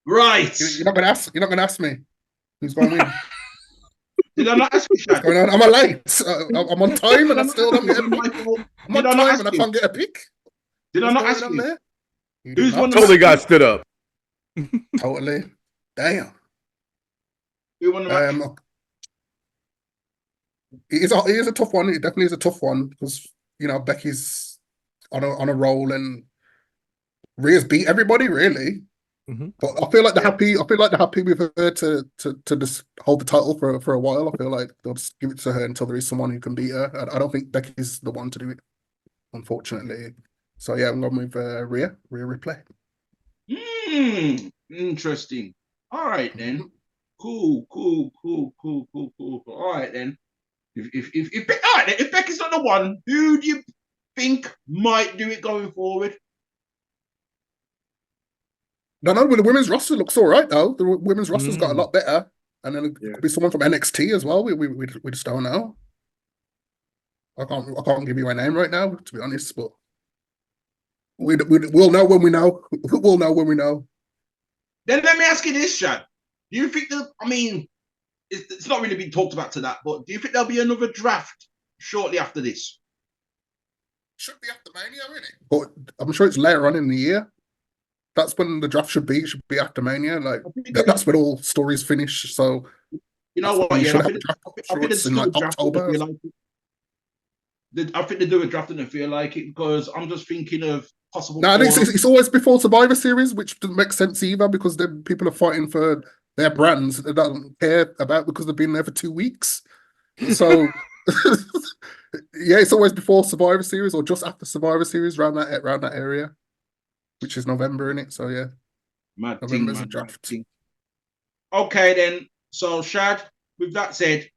Right. You're not gonna ask me who's gonna win. Did I not ask you, Shad? What's going on? Am I late? I'm on time and I still don't get a pick. I'm on time and I can't get a pick. Did I not ask you? There? Who's one? Totally got stood up. Totally. Damn. Who won the match? It is a tough one. It definitely is a tough one because Becky's on a roll and Rhea's beat everybody really. Mm-hmm. But I feel like they're happy. I feel like they're happy with her to just hold the title for a while. I feel like they'll just give it to her until there is someone who can beat her. I don't think Becky's the one to do it, unfortunately. So yeah, I'm going with Rhea Ripley. Interesting. All right then. Cool. All right then. If Becky's not the one, who do you think might do it going forward? No, the women's roster looks all right though. The women's roster's got a lot better, and then it could be someone from NXT as well. We just don't know. I can't give you a name right now, to be honest, but we'll know when we know. We'll know when we know. Then let me ask you this, Shad. Do you think that? I mean, it's not really been talked about to that, but do you think there'll be another draft shortly after this? Should be after Mania, really. But I'm sure it's later on in the year. That's when the draft should be. It should be after Mania. Like that's when all stories finish. So you know what? Yeah, I think October. I think they do a draft and they feel like it because I'm just thinking of possible. No, it's always before Survivor Series, which doesn't make sense either because then people are fighting for their brands that they don't care about because they've been there for 2 weeks. So yeah, it's always before Survivor Series or just after Survivor Series around that area. Which is November, isn't it? So yeah, November's a draft. Okay then. So Shad, with that said,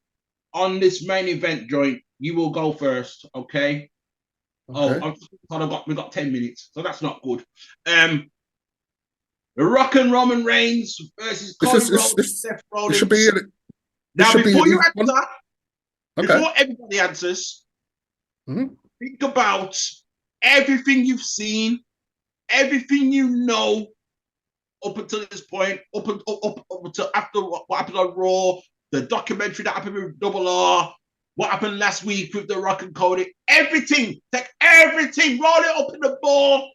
on this main event joint, you will go first. Okay. We got 10 minutes, so that's not good. The Rock and Roman Reigns versus Cody Rhodes, Seth Rollins. This should be now before you answer, before everybody answers, think about everything you've seen. Everything you know up until this point, up until after what happened on Raw, the documentary that happened with R, what happened last week with The Rock and Cody, everything, take everything, roll it up in the ball,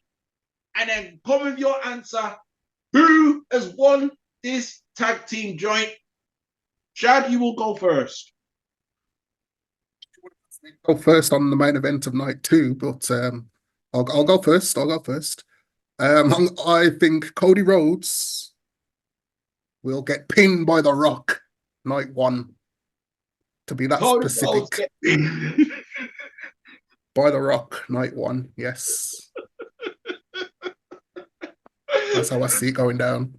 and then come with your answer. Who has won this tag team joint? Shad, you will go first. Go first on the main event of night 2, but I'll go first. I think Cody Rhodes will get pinned by The Rock night 1. To be that Cody specific. By The Rock night 1, yes. That's how I see it going down.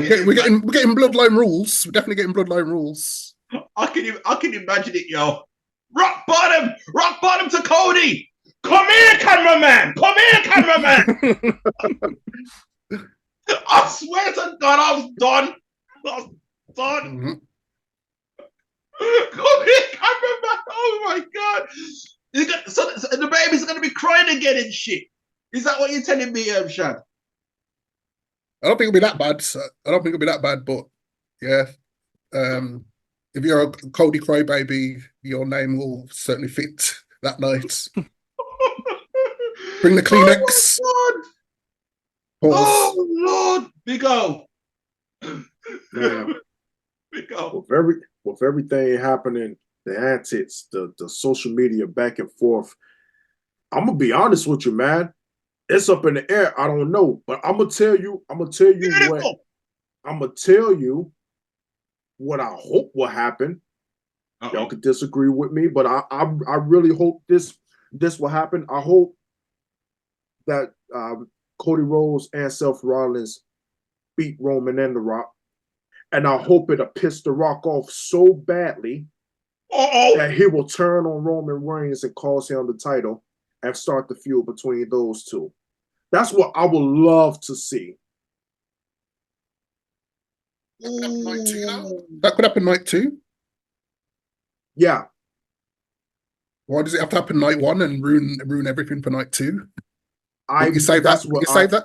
We're getting bloodline rules. We're definitely getting bloodline rules. I can imagine it, yo. Rock bottom to Cody. Come here, cameraman! I swear to God, I was done. Mm-hmm. Come here, cameraman! Oh my God! So the baby's gonna be crying again and shit. Is that what you're telling me, Shad? I don't think it'll be that bad. But yeah, if you're a Cody crybaby, your name will certainly fit that night. Bring the Kleenex. Oh Lord, Big O. Man, Big O. With everything happening, the antics, the social media back and forth, I'm gonna be honest with you, man. It's up in the air. I don't know, but I'm gonna tell you what I hope will happen. Y'all could disagree with me, but I really hope this this will happen. I hope that Cody Rhodes and Seth Rollins beat Roman and The Rock. And I hope it'll piss The Rock off so badly that he will turn on Roman Reigns and cost him the title and start the feud between those two. That's what I would love to see. That could happen night 2. Yeah. Why does it have to happen night 1 and ruin everything for night 2? You save that? You save that?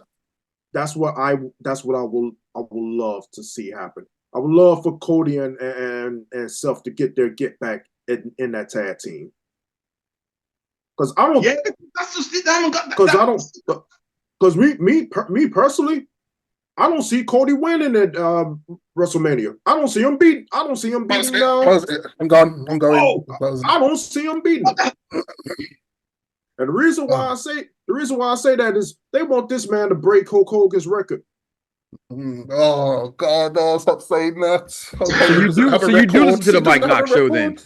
That's what I will love to see happen. I would love for Cody and Seth to get back in that tag team. Because I don't. Yeah, that's just it. I haven't got that. Because I don't. Because me personally, I don't see Cody winning at WrestleMania. I don't see him beating. I'm going. I don't see him beating. And the reason why I say that is they want this man to break Hulk Hogan's record. Oh God, no! Stop saying that. So you do listen to the Mike Knoxxx show then?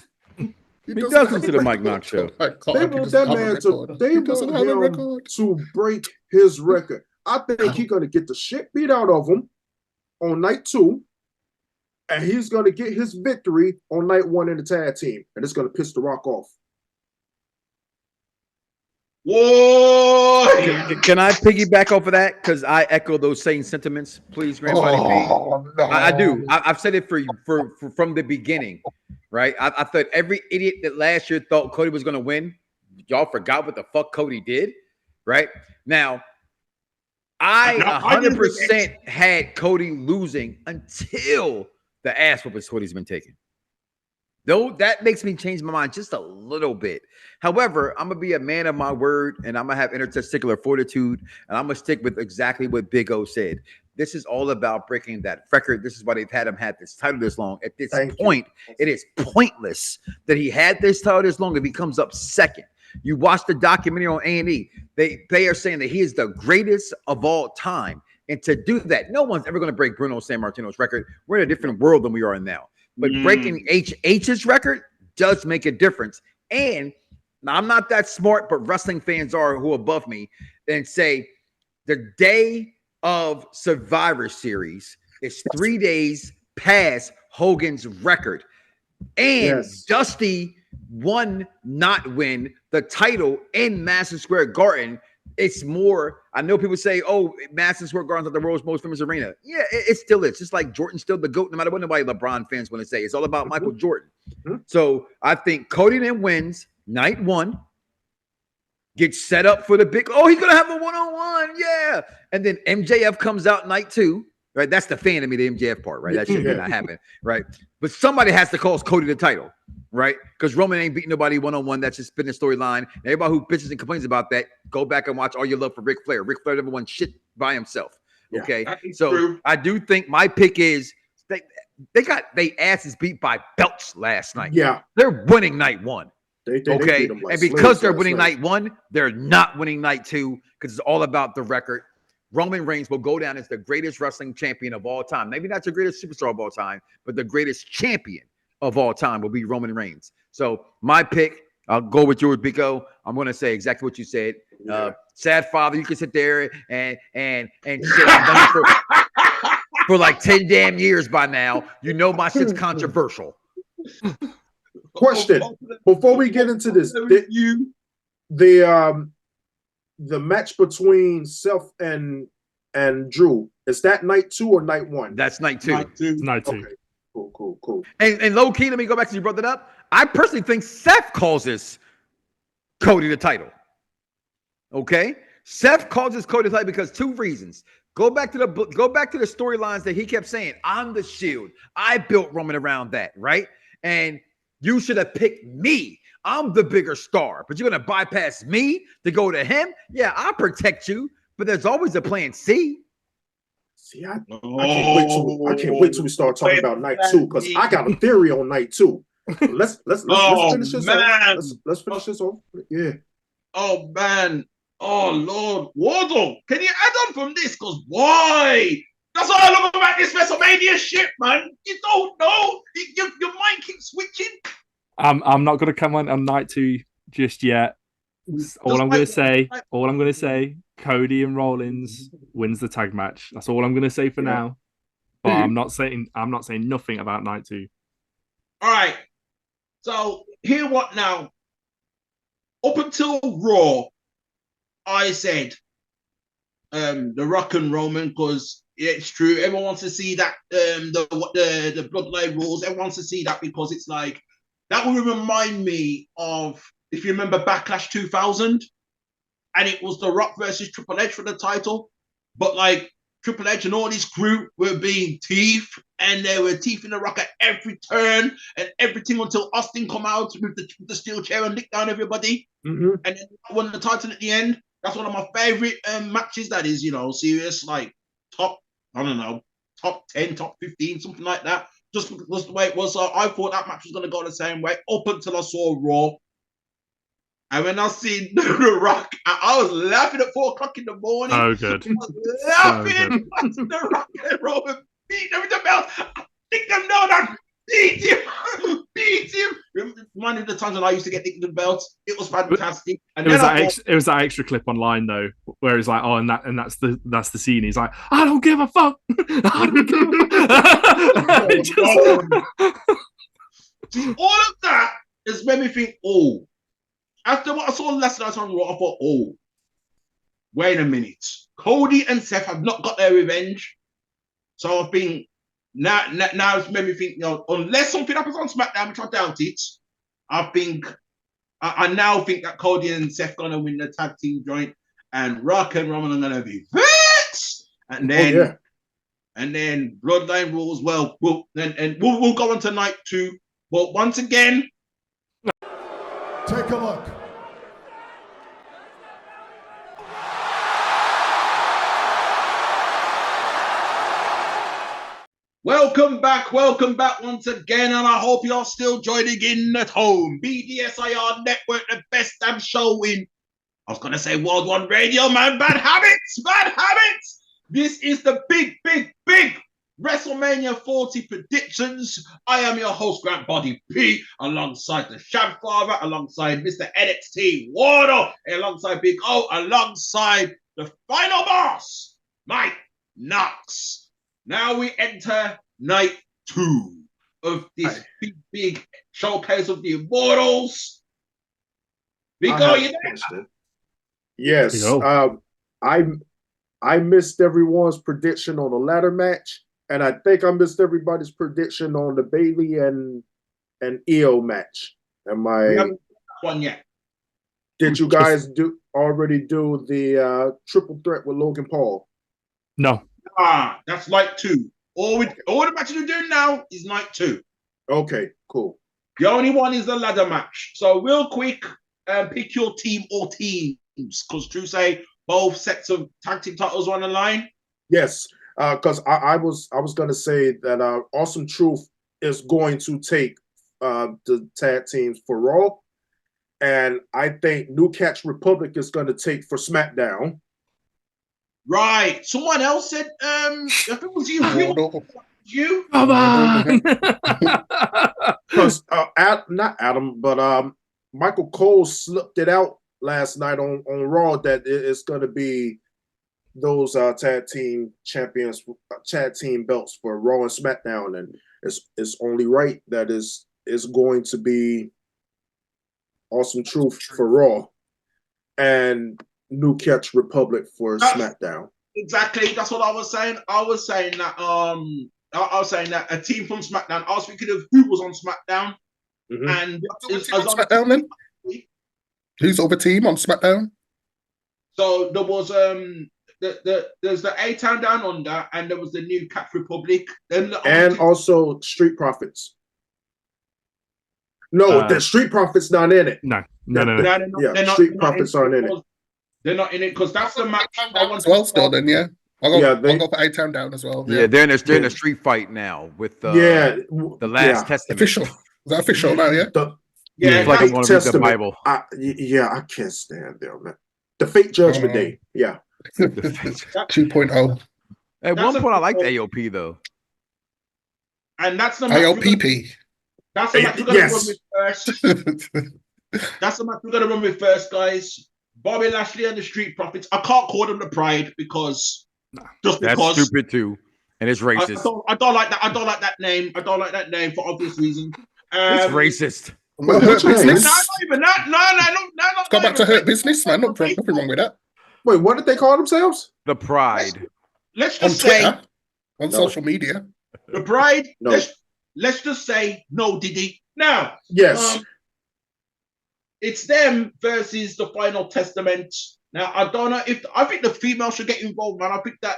He does listen to the Mike Knoxxx show. They want that man to break his record. I think he's gonna get the shit beat out of him on night 2, and he's gonna get his victory on night 1 in the tag team, and it's gonna piss The Rock off. Whoa! Can I piggyback off of that? Because I echo those same sentiments, please, Grandpa. No. I do. I've said it for from the beginning, right? I thought every idiot that last year thought Cody was going to win, y'all forgot what the fuck Cody did, right? Now, I 100% had Cody losing until the ass whooping Cody's been taking. Though that makes me change my mind just a little bit. However, I'm gonna be a man of my word, and I'm gonna have intertesticular fortitude, and I'm gonna stick with exactly what Big O said. This is all about breaking that record. This is why they've had him have this title this long. At this point, it is pointless that he had this title this long if he comes up second. You watch the documentary on A&E. They are saying that he is the greatest of all time, and to do that, no one's ever gonna break Bruno Sammartino's record. We're in a different world than we are in now. But breaking HH's record does make a difference. And now I'm not that smart, but wrestling fans are who are above me and say the day of Survivor Series is 3 days past Hogan's record. And Dusty not win the title in Madison Square Garden. It's more, I know people say, oh, Madison Square Garden's not the world's most famous arena. Yeah, it still is. Just like Jordan's still the GOAT, no matter what nobody LeBron fans want to say. It's all about Michael Jordan. So I think Cody then wins night 1, gets set up for the big, oh, he's going to have a one-on-one, yeah. And then MJF comes out night 2, right? That's the fan of me, the MJF part, right? That shit did not happen, right? But somebody has to cost Cody the title, right? Because Roman ain't beating nobody one-on-one. That's just been the storyline. Everybody who bitches and complains about that, go back and watch All Your Love for Ric Flair. Ric Flair never won shit by himself, okay? So true. I do think my pick is they got their asses beat by belts last night. Yeah. They're winning night 1. They Like and because they're winning night 1, they're not winning night 2 because it's all about the record. Roman Reigns will go down as the greatest wrestling champion of all time. Maybe not the greatest superstar of all time, but the greatest champion of all time will be Roman Reigns. So my pick, I'll go with yours, Biko. I'm going to say exactly what you said. Shadfather, you can sit there and shit for like 10 damn years by now. You know my shit's controversial. Question: before we get into this, the match between Seth and Drew, is that night 2 or night 1? That's night 2. Night 2. Okay. Cool. And low key, let me go back to you brought that up. I personally think Seth causes Cody the title. Okay, Seth causes Cody the title because 2 reasons. Go back to the storylines that he kept saying. I'm the Shield. I built Roman around that, right? And you should have picked me. I'm the bigger star, but you're gonna bypass me to go to him. Yeah, I'll protect you, but there's always a plan C. See, I can't wait till we start talking about night 2 because I got a theory on night 2. Let's finish this off. Let's finish this off. Yeah. Oh man. Oh Lord, Wardle, can you add on from this? Because why? That's all I love about this WrestleMania shit, man. You don't know. Your mind keeps switching. I'm not going to come on night 2 just yet. All I'm gonna say, Cody and Rollins wins the tag match. That's all I'm gonna say for now. But I'm not saying nothing about night 2. All right. So hear what now? Up until Raw, I said the Rock and Roman, because it's true. Everyone wants to see that the bloodline rules. Everyone wants to see that because it's like that will remind me of, if you remember, Backlash 2000, and it was The Rock versus Triple H for the title, but like Triple H and all his crew were being teeth, and they were teething the Rock at every turn and everything until Austin come out with the steel chair and lick down everybody, and then won the title at the end. That's one of my favorite matches. That is, serious, like top 10, top 15, something like that. Just because the way it was. I thought that match was going to go the same way up until I saw Raw. And when I seen The Rock, I was laughing at 4 o'clock in the morning. Oh, good. I was laughing at The Rock and Roman beating them with the belt. I think them down and beat him. Beat him. One of the times when I used to get nicked the belts, it was fantastic. And it was that extra clip online though, where it's like, oh, and that's the scene. He's like, I don't give a fuck. I don't give a fuck. See, all of that has made me think, oh, after what I saw last night on Raw, I thought, oh, wait a minute. Cody and Seth have not got their revenge. So I think now it's made me think, unless something happens on SmackDown, which I doubt it, I now think that Cody and Seth are going to win the tag team joint, and Rock and Roman are going to be vexed. And then Bloodline rules. Well, we'll go on to night 2. But once again, take a look. Welcome back once again, and I hope you're still joining in at home. B.D.S.I.R Network, the best damn show in, I was going to say World 1 Radio, man. Bad habits. This is the big WrestleMania 40 predictions. I am your host, Grant Body P, alongside the Shadfather, alongside Mr NXT Wardle, alongside Big O, alongside the final boss, Mike Knoxxx. Now we enter night 2 of this big showcase of the Immortals. Big O, you there? Yes. I missed everyone's prediction on the ladder match, and I think I missed everybody's prediction on the Bayley and Io match. We haven't got one yet. Did you guys already do the triple threat with Logan Paul? No. That's night 2. All the matches we're doing now is night 2. Okay, cool. The only one is the ladder match. So real quick, pick your team or teams, because Drew say both sets of tag team titles are on the line. Yes, because I was going to say that Awesome Truth is going to take the tag teams for Raw, and I think New Catch Republic is going to take for SmackDown. Right. Someone else said, I think it was you. You? Come on. Because not Adam, but Michael Cole slipped it out last night on Raw that it's going to be those tag team champions, tag team belts for Raw and SmackDown, and it's only right that is going to be Awesome Truth for Raw and New Catch Republic for SmackDown. Exactly. That's what I was saying. I was saying that a team from SmackDown. I was thinking of who was on SmackDown. Mm-hmm. And SmackDown then? Who's over team on SmackDown? So there was there's the A-Town Down Under, and there was the New Catch Republic. And also Street Profits. No, the Street Profits not in it. No. Street Profits aren't in it. They're not in it because that's the match I want as well. Still, then I'll go for A-Town Down as well. Yeah, they're in a street fight now with the Last Testament. Official. Is that official now? Yeah. It's like I want to read the Bible. I can't stand them, man. The Fate Judgment Day. Yeah. 2.0. At one point, I liked AOP though. And that's the AOPP. That's the match we're going to run with first. That's the match we're gonna run with first, guys. Bobby Lashley and the Street Profits. I can't call them the Pride because just That's because stupid too, and it's racist. I don't like that. I don't like that name. I don't like that name for obvious reasons. It's racist. Well, Hurt Wait, Business. Not even that. No. Go back to Hurt Business, man. Nothing wrong with that. Wait, what did they call themselves? The Pride. Let's On just say Twitter, on social media. the Pride. No. Let's just say no, Diddy. Now, Yes. it's them versus the Final Testament. Now, I don't know if I think the female should get involved, man. I think that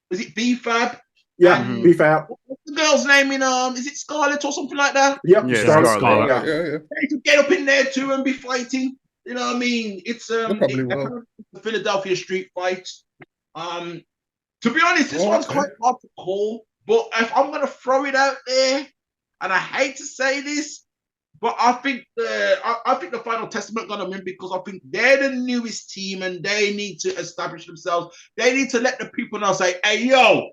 is it B.Fab? Yeah, and- B.Fab. What's the girl's name in is it Scarlett or something like that? Yep, Yeah, Scarlett. Scarlett. Yeah. Yeah. They could get up in there too and be fighting. You know what I mean? It's probably will. the Philadelphia street fight. To be honest, this Oh, one's okay. quite hard to call. But if I'm gonna throw it out there, and I hate to say this, but I think the Final Testament gonna win because I think they're the newest team and they need to establish themselves. They need to let the people know, say, hey yo,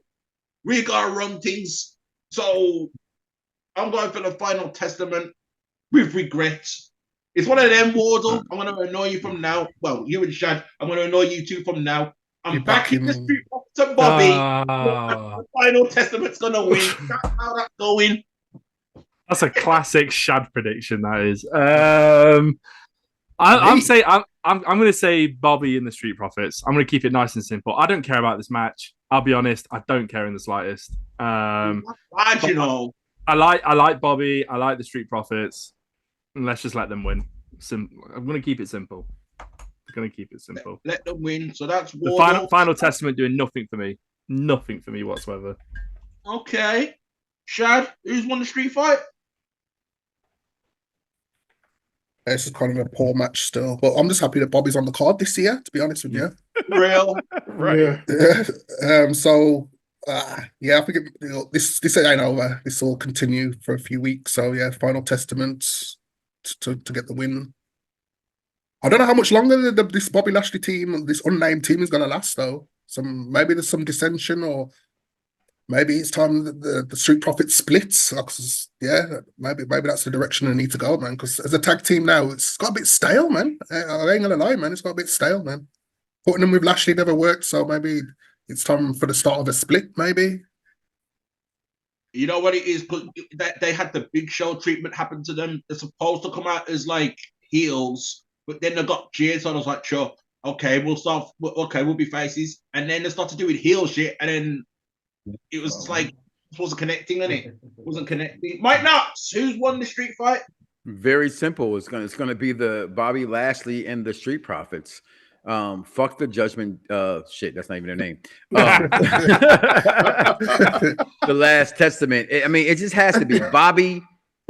we gotta run things. So I'm going for the Final Testament with regrets. It's one of them, Wardle. I'm gonna annoy you from now. Well, you and Shad, I'm gonna annoy you two from now. I'm You're back in the backing- street to Bobby. Ah, The Final Testament's gonna win. That's how that's going. that's a classic Shad prediction. That is. I'm going to say Bobby and the Street Profits. I'm going to keep it nice and simple. I don't care about this match. I'll be honest. I don't care in the slightest. Bad, you know. I like Bobby. I like the Street Profits. And let's just let them win. I'm going to keep it simple. Let them win. So that's The Wardle. final Testament doing nothing for me. Nothing for me whatsoever. Okay. Shad, who's won the street fight? This is kind of a poor match still, but I'm just happy that Bobby's on the card this year. To be honest with you. Real. Right. Yeah. Yeah, I think this ain't over. This will continue for a few weeks. So yeah, Final Testament to get the win. I don't know how much longer this Bobby Lashley team, this unnamed team, is going to last though. Maybe there's some dissension, or maybe it's time that the Street Profits splits. Yeah, maybe that's the direction they need to go, man. Because as a tag team now, it's got a bit stale, man. I ain't gonna lie, man. It's got a bit stale, man. Putting them with Lashley never worked, so maybe it's time for the start of a split, maybe. You know what it is? Because they had the Big Show treatment happen to them. They're supposed to come out as like heels, but then they got Jade, so I was like, sure, okay, we'll be faces. And then they started doing heel shit, and then it was like, it wasn't connecting, innit? It wasn't connecting. Mike Knoxxx, who's won the street fight? Very simple. It's gonna be the Bobby Lashley and the Street Profits. Fuck the Judgment. Shit, that's not even their name. The Last Testament. I mean, it just has to be Bobby.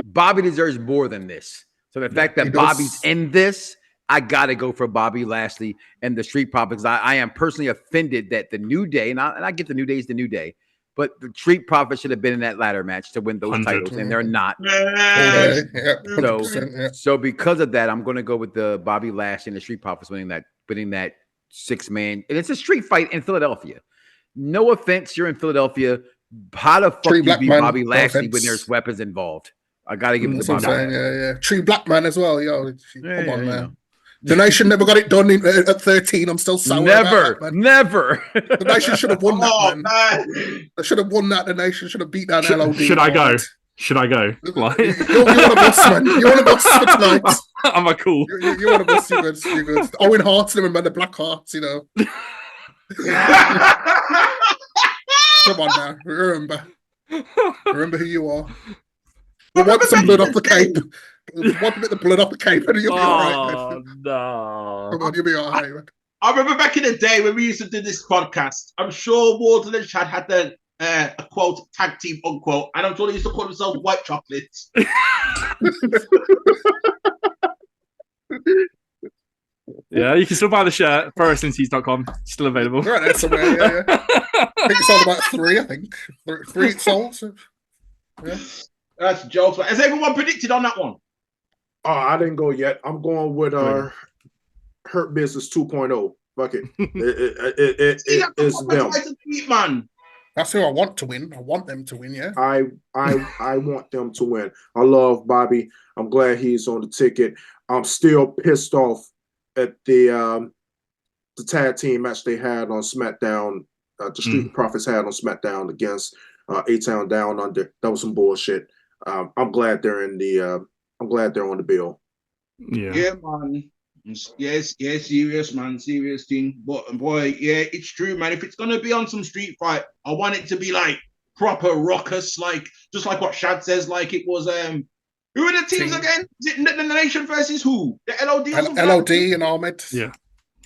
Bobby deserves more than this. So the fact that Bobby's in this, I gotta go for Bobby Lashley and the Street Profits. I am personally offended that the New Day, and I get the New Day is the New Day, but the Street Profits should have been in that ladder match to win those 100. titles, and they're not. Okay. Yeah, 100%, yeah. So because of that, I'm going to go with the Bobby Lashley and the Street Profits winning that 6-man, and it's a street fight in Philadelphia. No offense, you're in Philadelphia. How the fuck you beat Bobby Lashley when there's weapons involved? I got to give it to Bobby. Yeah. True black man as well, yo. Come on, man. The Nation never got it done at 13. I'm still sour about that, Never. The Nation should have won that, man. They should have won that. The Nation should have beat down LOD. Should I go? Should I go? You're one of us, man. You're one of us for tonight. Am I cool? You're one of us. You're good. Owen Hart's remember the Black Hearts, you know. Come on now. Remember who you are. We'll wipe some blood off the cape. Wipe a bit of blood off the cape and you'll be all right. No. Come on, you'll be all right, man. I remember back in the day when we used to do this podcast, I'm sure Wardle and Shad had the a quote tag team unquote, and I'm sure they used to call themselves White Chocolates. Yeah, you can still buy the shirt. ProWrestlingTees.com. Still available. Right there somewhere, yeah. I think it's all about 3, I think. 3 sold. So. Yeah. That's jokes. Has everyone predicted on that one? Oh, I didn't go yet. I'm going with Hurt Business 2.0. Fuck it. It is them. Man. That's who I want to win. I want them to win, yeah. I want them to win. I love Bobby. I'm glad he's on the ticket. I'm still pissed off at the tag team match they had on SmackDown. The Street Profits had on SmackDown against A-Town Down Under. That was some bullshit. I'm glad they're in the. I'm glad they're on the bill. Yeah, man. Yes, serious, man, serious thing. But boy, yeah, it's true, man. If it's gonna be on some street fight, I want it to be like proper ruckus, like just like what Shad says, like it was. Who are the teams again? Is it the Nation versus who? The LOD or something? LOD and Ahmed. Yeah.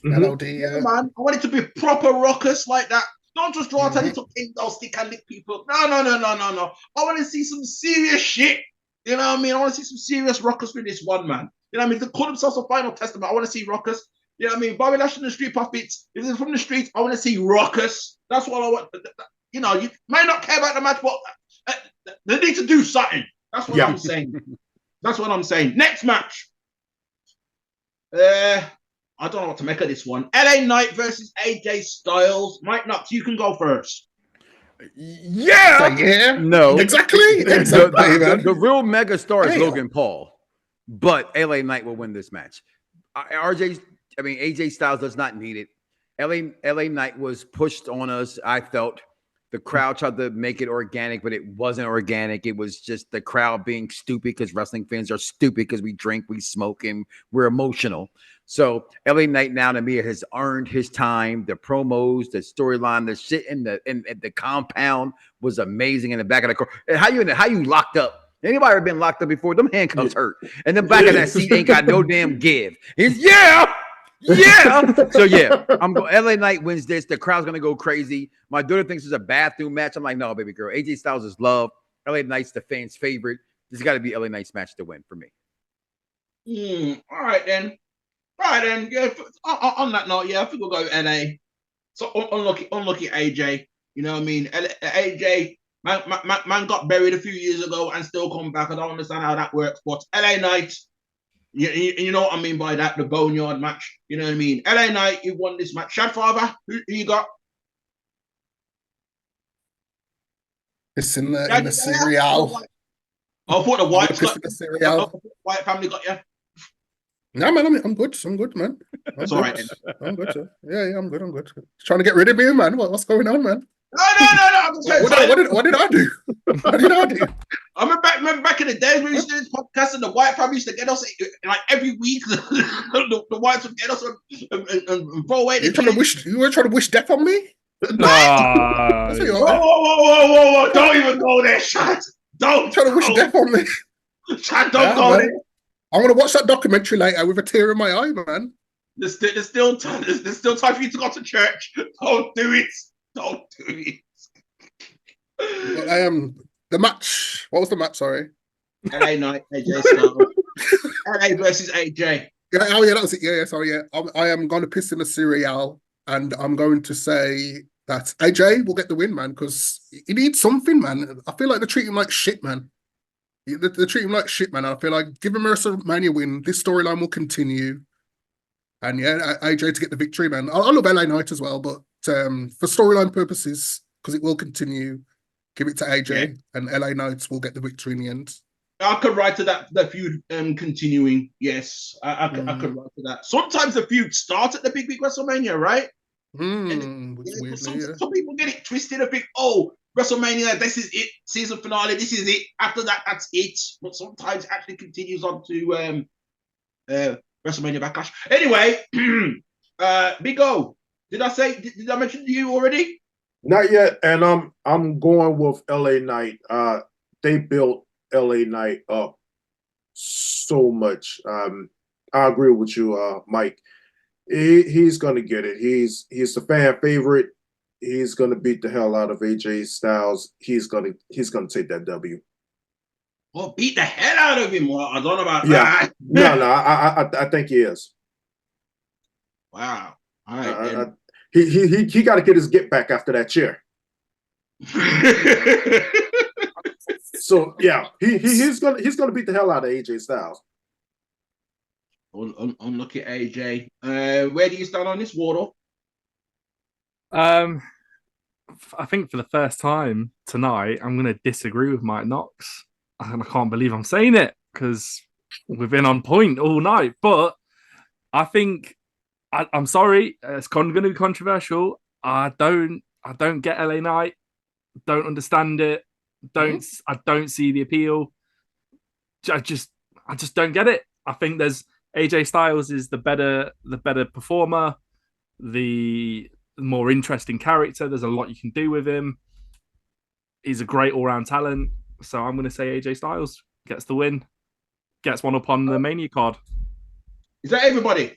LOD, yeah, man. I want it to be proper ruckus like that. Don't just draw out a little I'll stick and lick people. No. I want to see some serious shit. You know what I mean? I want to see some serious ruckus with this one, man. You know what I mean? They call themselves a Final Testament. I want to see ruckus. You know what I mean? Bobby Lashley and the Street Profits. If it's from the streets, I want to see ruckus. That's what I want. You know, you may not care about the match, but they need to do something. That's what I'm saying. That's what I'm saying. Next match. I don't know what to make of this one. LA Knight versus AJ Styles. Mike Knoxxx, you can go first. Yeah. No. Exactly. The real mega star is Logan Paul. But LA Knight will win this match. AJ Styles does not need it. LA Knight was pushed on us. I felt the crowd tried to make it organic, but it wasn't organic. It was just the crowd being stupid because wrestling fans are stupid because we drink, we smoke, and we're emotional. So LA Knight now to me has earned his time. The promos, the storyline, the shit in the compound was amazing in the back of the car. And how you locked up? Anybody ever been locked up before? Them handcuffs hurt. And the back of that seat ain't got no damn give. Yeah. So yeah, I'm going. LA Knight wins this. The crowd's gonna go crazy. My daughter thinks it's a bathroom match. I'm like, no, baby girl. AJ Styles is loved. LA Knight's the fans' favorite. This has got to be LA Knight's match to win for me. All right then. Yeah. On that note, yeah, I think we'll go LA. So unlucky AJ. You know what I mean? AJ. Man got buried a few years ago and still come back. I don't understand how that works. But LA Knight, you know what I mean by that, the boneyard match. You know what I mean? LA Knight, you won this match. Shadfather, who you got? It's in the cereal. I thought the Whites got the cereal. White family got you. No, man, I'm good. I'm good, man. That's all right. I'm good, sir. Yeah, I'm good. Trying to get rid of me, man. What's going on, man? No. What did I do? What did I do? I remember back in the days when we used to do this podcast and the White family used to get us like every week. the Whites would get us and throw away. You were trying to wish death on me? Whoa! Don't even go there, Shad. Don't try to wish death on me. Shad, don't go there. I'm gonna watch that documentary later with a tear in my eye, man. There's still time for you to go to church. Don't do it. Don't do it. The match. What was the match? Sorry. LA Knight, AJ Styles. LA versus AJ. Yeah, that was it. Yeah, sorry. Yeah, I am going to piss in the cereal, and I'm going to say that AJ will get the win, man, because he needs something, man. I feel like they treat him like shit, man. They treat him like shit, man. I feel like give him a WrestleMania win. This storyline will continue, and yeah, AJ to get the victory, man. I love LA Knight as well, but for storyline purposes, because it will continue, give it to AJ, and LA Knights will get the victory in the end. I could write to that feud continuing. Yes, I could write to that. Sometimes the feud starts at the big WrestleMania, right? Some people get it twisted and think, oh, WrestleMania, this is it, season finale, this is it. After that, that's it. But sometimes it actually continues on to WrestleMania Backlash. Anyway, Big O, did I mention to you already? Not yet, and I'm going with LA Knight. They built LA Knight up so much. I agree with you, Mike. He's gonna get it. He's the fan favorite. He's gonna beat the hell out of AJ Styles. He's gonna take that W. Well, beat the hell out of him. Well, I don't know about that. No, I think he is. Wow. All right. He got to get his get back after that chair. So yeah, he's gonna beat the hell out of AJ Styles. Unlucky AJ. Where do you stand on this, Wardle? I think for the first time tonight, I'm going to disagree with Mike Knox. And I can't believe I'm saying it because we've been on point all night. But I think I'm sorry, it's going to be controversial. I don't get LA Knight. Don't understand it. I don't see the appeal. I just don't get it. I think there's AJ Styles is the better performer, the more interesting character. There's a lot you can do with him. He's a great all-round talent. So I'm going to say AJ Styles gets the win, gets one up on the Mania card. Is that everybody?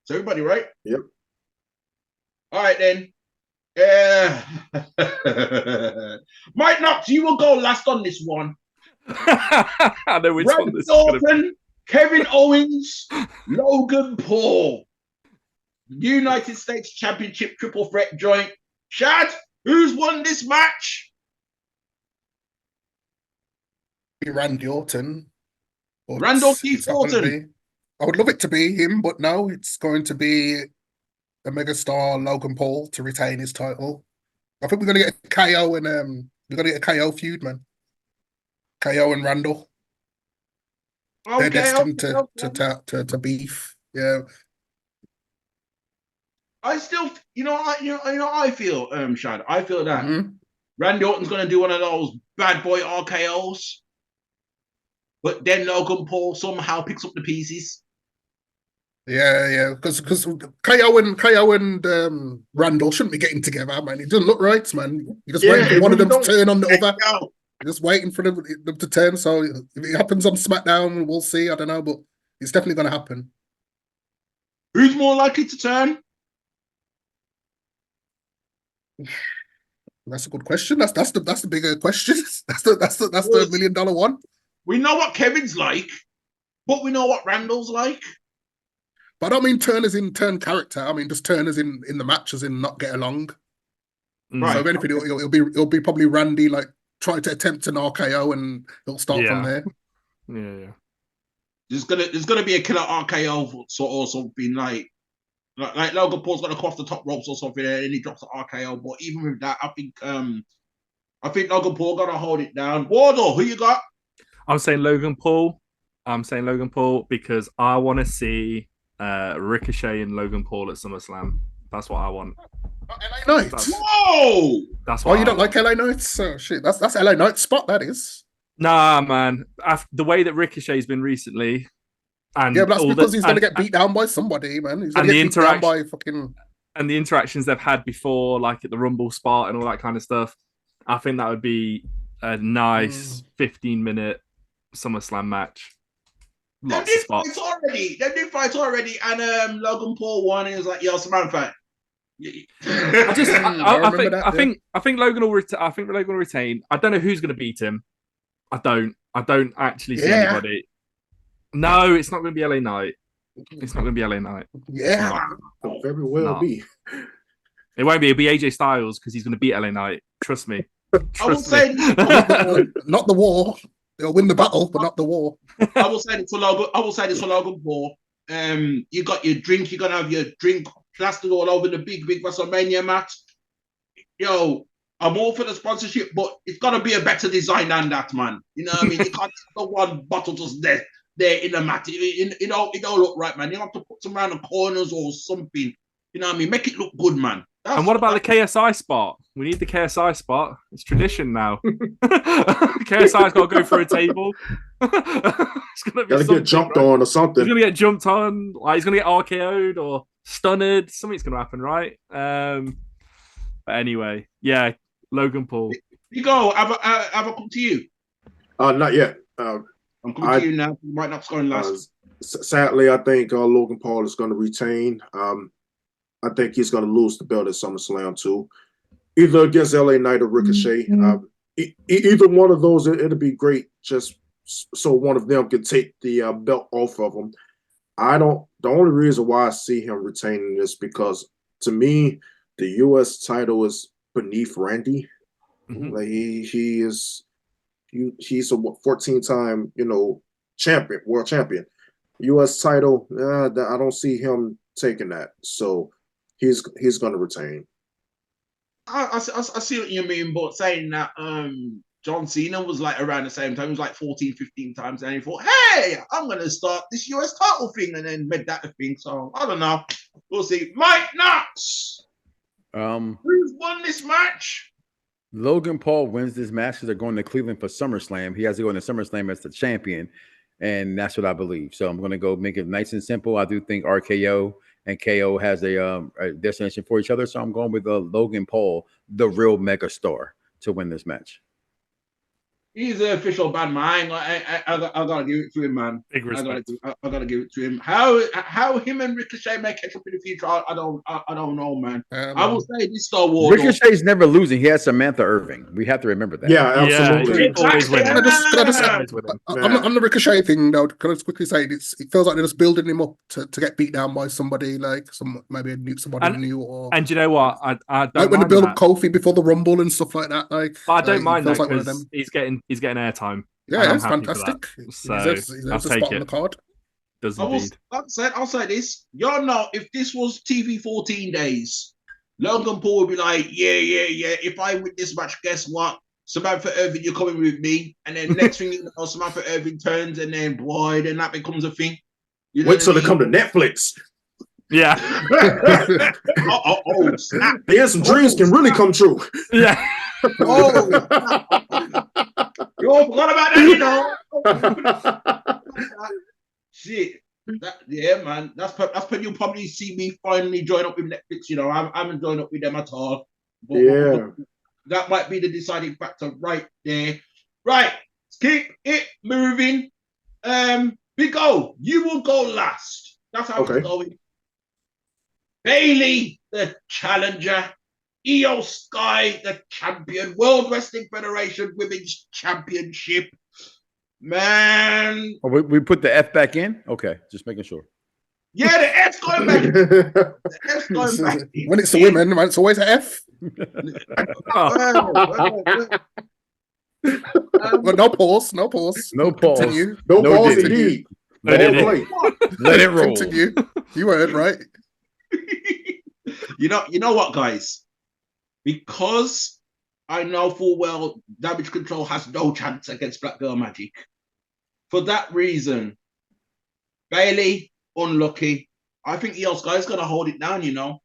It's everybody, right? Yep. All right, then. Mike Knox, you will go last on this one. I know which one this is Orton, Kevin Owens, Logan Paul. United States Championship triple threat joint. Shad, who's won this match? Randy Orton. Randall Keith Orton. I would love it to be him, but no, it's going to be a megastar Logan Paul to retain his title. I think we're going to get a KO and we're going to get a KO feud, man. KO and Randall. Okay, they're destined to beef. Yeah. I still, I feel, Shad. I feel that Randy Orton's going to do one of those bad boy RKOs, but then Logan Paul somehow picks up the pieces. Yeah, because KO and Randall shouldn't be getting together, man. It doesn't look right, man. You're just waiting for one of them to turn on the other. You're just waiting for them to turn. So if it happens on SmackDown, we'll see. I don't know, but it's definitely going to happen. Who's more likely to turn? That's a good question. That's the bigger question. That's the $1 million one. We know what Kevin's like, but we know what Randall's like. But I don't mean turn as in turn character. I mean just turn as in the match, as in not get along. Right. So if anything, it'll be probably Randy like trying to attempt an RKO, and it'll start from there. Yeah. There's gonna be a killer RKO or something like Logan Paul's gonna come off the top ropes or something, and he drops the RKO. But even with that, I think Logan Paul gonna hold it down. Wardle, who you got? I'm saying Logan Paul. Because I want to see Ricochet and Logan Paul at SummerSlam. That's what I want. LA Knight. Whoa! That's what you don't like LA Knights? Oh shit, that's LA Knight's spot. That is. Nah, man. The way that Ricochet's been recently, and yeah, but that's because he's going to get beat down by somebody, man. He's going to get beat down by fucking. And the interactions they've had before, like at the Rumble spot and all that kind of stuff, I think that would be a nice 15-minute SummerSlam match. Lots of spots. They did fight already, and Logan Paul won, and he was like, "Yo, Samantha." I think Logan will retain. I don't know who's going to beat him. I don't actually see anybody. No, it's not going to be LA Knight. It's not going to be LA Knight. Yeah, it very well be. It won't be. It'll be AJ Styles because he's going to beat LA Knight. Trust me. I will say not the war. They'll win the battle, but not the war. I will say this for Logan Paul. You got your drink. You're gonna have your drink plastered all over the big WrestleMania mat. Yo, I'm all for the sponsorship, but it's gotta be a better design than that, man. You know what I mean? You can't have one bottle just there in the mat. It don't look right, man. You have to put some around the corners or something. You know what I mean? Make it look good, man. And what about the KSI spot? We need the KSI spot. It's tradition now. KSI's got to go for a table. It's gonna get jumped on or something. He's gonna get jumped on. Like he's gonna get RKO'd or stunned. Something's gonna happen, right? But anyway, yeah, Logan Paul. You go. Have I come to you? Not yet. I'm coming to you now. You might not going last. Sadly, I think Logan Paul is going to retain. I think he's going to lose the belt at SummerSlam too, either against LA Knight or Ricochet. Either one of those, it'll be great. Just so one of them can take the belt off of him. The only reason why I see him retaining this because to me, the U.S. title is beneath Randy. Like he's a 14-time champion, world champion. U.S. title, I don't see him taking that. So. He's going to retain. I see what you mean, but saying that John Cena was like around the same time, he was like 14, 15 times, and he thought, hey, I'm gonna start this US title thing, and then made that a thing. So I don't know. We'll see. Mike Knoxxx, who's won this match? Logan Paul wins this match because they're going to Cleveland for SummerSlam. He has to go into SummerSlam as the champion, and that's what I believe. So I'm going to go make it nice and simple. I do think RKO and KO has a destination for each other, so I'm going with Logan Paul, the real mega star, to win this match. He's an official bad man. I gotta give it to him, man. Big respect. I gotta give it to him. How him and Ricochet may catch up in the future, I don't know, man. I will say this, Star Wars. Ricochet's never losing. He has Samantha Irving. We have to remember that. Yeah, absolutely. Always winning. On the Ricochet thing, though, can I just quickly say it feels like they're just building him up to get beat down by somebody, like somebody new. Or and you know what? I don't like when they mind build that. up Kofi before the Rumble and stuff like that. Like, But I don't mind that feels like one of because them. he's getting airtime. Yeah, and I'm it's happy for fantastic. that. So He deserves I'll a take spot on the it. card. Does indeed. I'll say this. Y'all know if this was TV 14 days, Logan Paul would be like, yeah. If I win this match, guess what? Samantha Irvin, you're coming with me. And then next thing you know, Samantha Irvin turns, and then boy, then that becomes a thing. You know Wait till what they come to Netflix. Yeah. Oh, snap. Then some dreams can really come true. Yeah. Oh, you all forgot about that, you know. Shit. Yeah, man. That's when you'll probably see me finally join up with Netflix. You know, I haven't joined up with them at all. But Yeah. that might be the deciding factor right there. Right. Let's keep it moving. Big O, you will go last. That's how Okay. it's going. Bayley, the challenger. Io Sky, the champion. World Wrestling Federation Women's Championship. Man. Oh, we put the F back in? Okay, just making sure. Yeah, the F's going back. The F's going back. When it's the women, man, it's always an F. Well, no pause. No pause. Continue. No No balls diddy. indeed. No Ball diddy. play. Let it roll. Continue. You heard right. You know what, guys? Because I know full well Damage Control has no chance against Black Girl Magic. For that reason, Bayley, unlucky. I think Io Sky's going to hold it down, you know.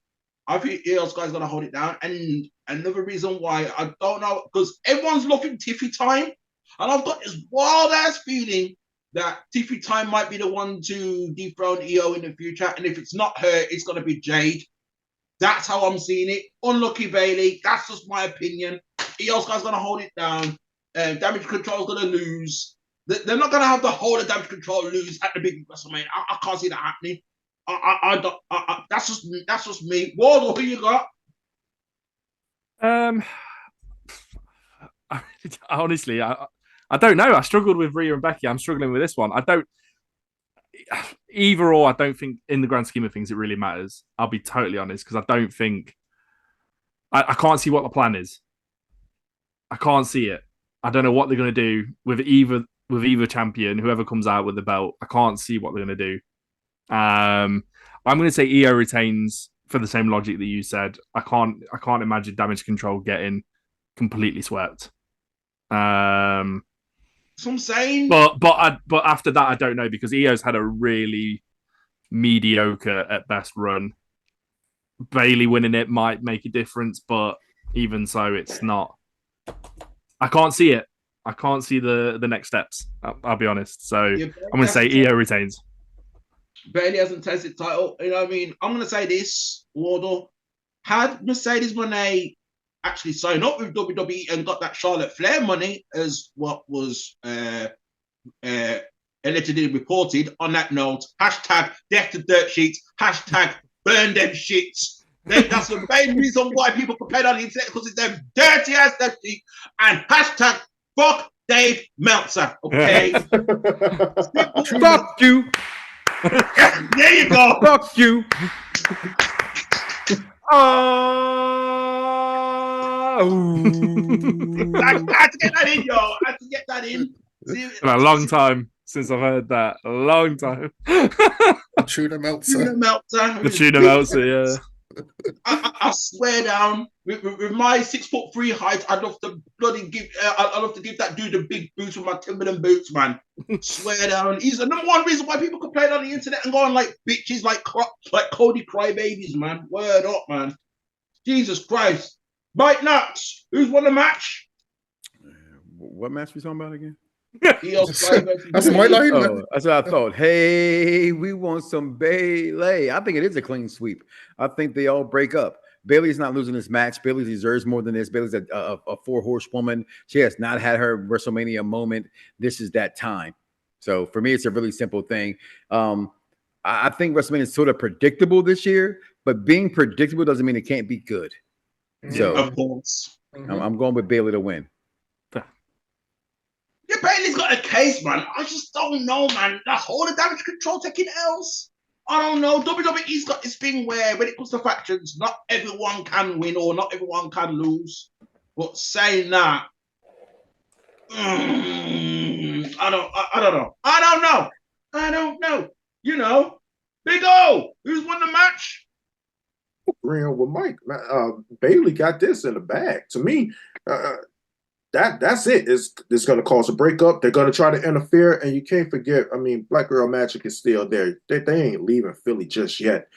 I think Io Sky's going to hold it down. And another reason why, I don't know, because everyone's loving Tiffy Time. And I've got this wild-ass feeling that Tiffy Time might be the one to dethrone Io in the future. And if it's not her, it's going to be Jade. That's how I'm seeing it. Unlucky Bayley. That's just my opinion. Io Sky's going to hold it down. Damage Control's going to lose. They're not going to have the whole of Damage Control lose at the big WrestleMania. I can't see that happening. That's just me. Wardle, who you got? Honestly, I don't know. I struggled with Rhea and Becky. I'm struggling with this one. Either or, I don't think in the grand scheme of things it really matters. I'll be totally honest, because I don't think I can't see what the plan is. I can't see it. I don't know what they're going to do with either champion, whoever comes out with the belt. I can't see what they're going to do. I'm going to say Io retains for the same logic that you said. I can't imagine Damage Control getting completely swept. So I'm saying, but after that, I don't know, because Io's had a really mediocre at best run. Bayley winning it might make a difference, but even so, it's not. I can't see it. I can't see the next steps. I'll be honest. So yeah, I'm going to say Io retains. Bayley hasn't tested title. You know what I mean? I'm going to say this, Wardle. Had Mercedes Moné actually signed up with WWE and got that Charlotte Flair money, as what was allegedly reported, on that note, hashtag death to dirt sheets, hashtag burn them shits. That's the main reason why people complain on the internet, because it's them dirty ass dirt sheets, and hashtag fuck Dave Meltzer. Okay. Fuck you. There you go. Fuck you. I had to get that in, yo. I had to get that in. It's been a long time since I've heard that. A long time. Tuna Meltzer. Tuna Meltzer. The tuna Meltzer, yeah. I swear down, with my 6'3" height, I'd love to I'd love to give that dude the big boots with my Timberland boots, man. Swear down, he's the number one reason why people complain on the internet and going like bitches, like Cody crybabies, man. Word up, man. Jesus Christ. Mike Knoxxx, who's won the match? What match we talking about again? That's my line. Oh, that's what I thought. Hey, we want some Bayley. I think it is a clean sweep. I think they all break up. Bayley's not losing this match. Bayley deserves more than this. Bayley's a four-horse woman. She has not had her WrestleMania moment. This is that time. So for me, it's a really simple thing. I think WrestleMania is sort of predictable this year, but being predictable doesn't mean it can't be good. So of course, I'm going with Bayley to win. Yeah, Bayley's got a case, man. I just don't know, man. The whole of Damage Control taking L's. I don't know. WWE's got this thing where when it comes to factions, not everyone can win or not everyone can lose. But saying that, I don't know. You know, Big O, who's won the match? Agreeing with Mike, Bayley got this in the bag. To me, that's it. It's going to cause a breakup. They're going to try to interfere, and you can't forget. I mean, Black Girl Magic is still there. They ain't leaving Philly just yet.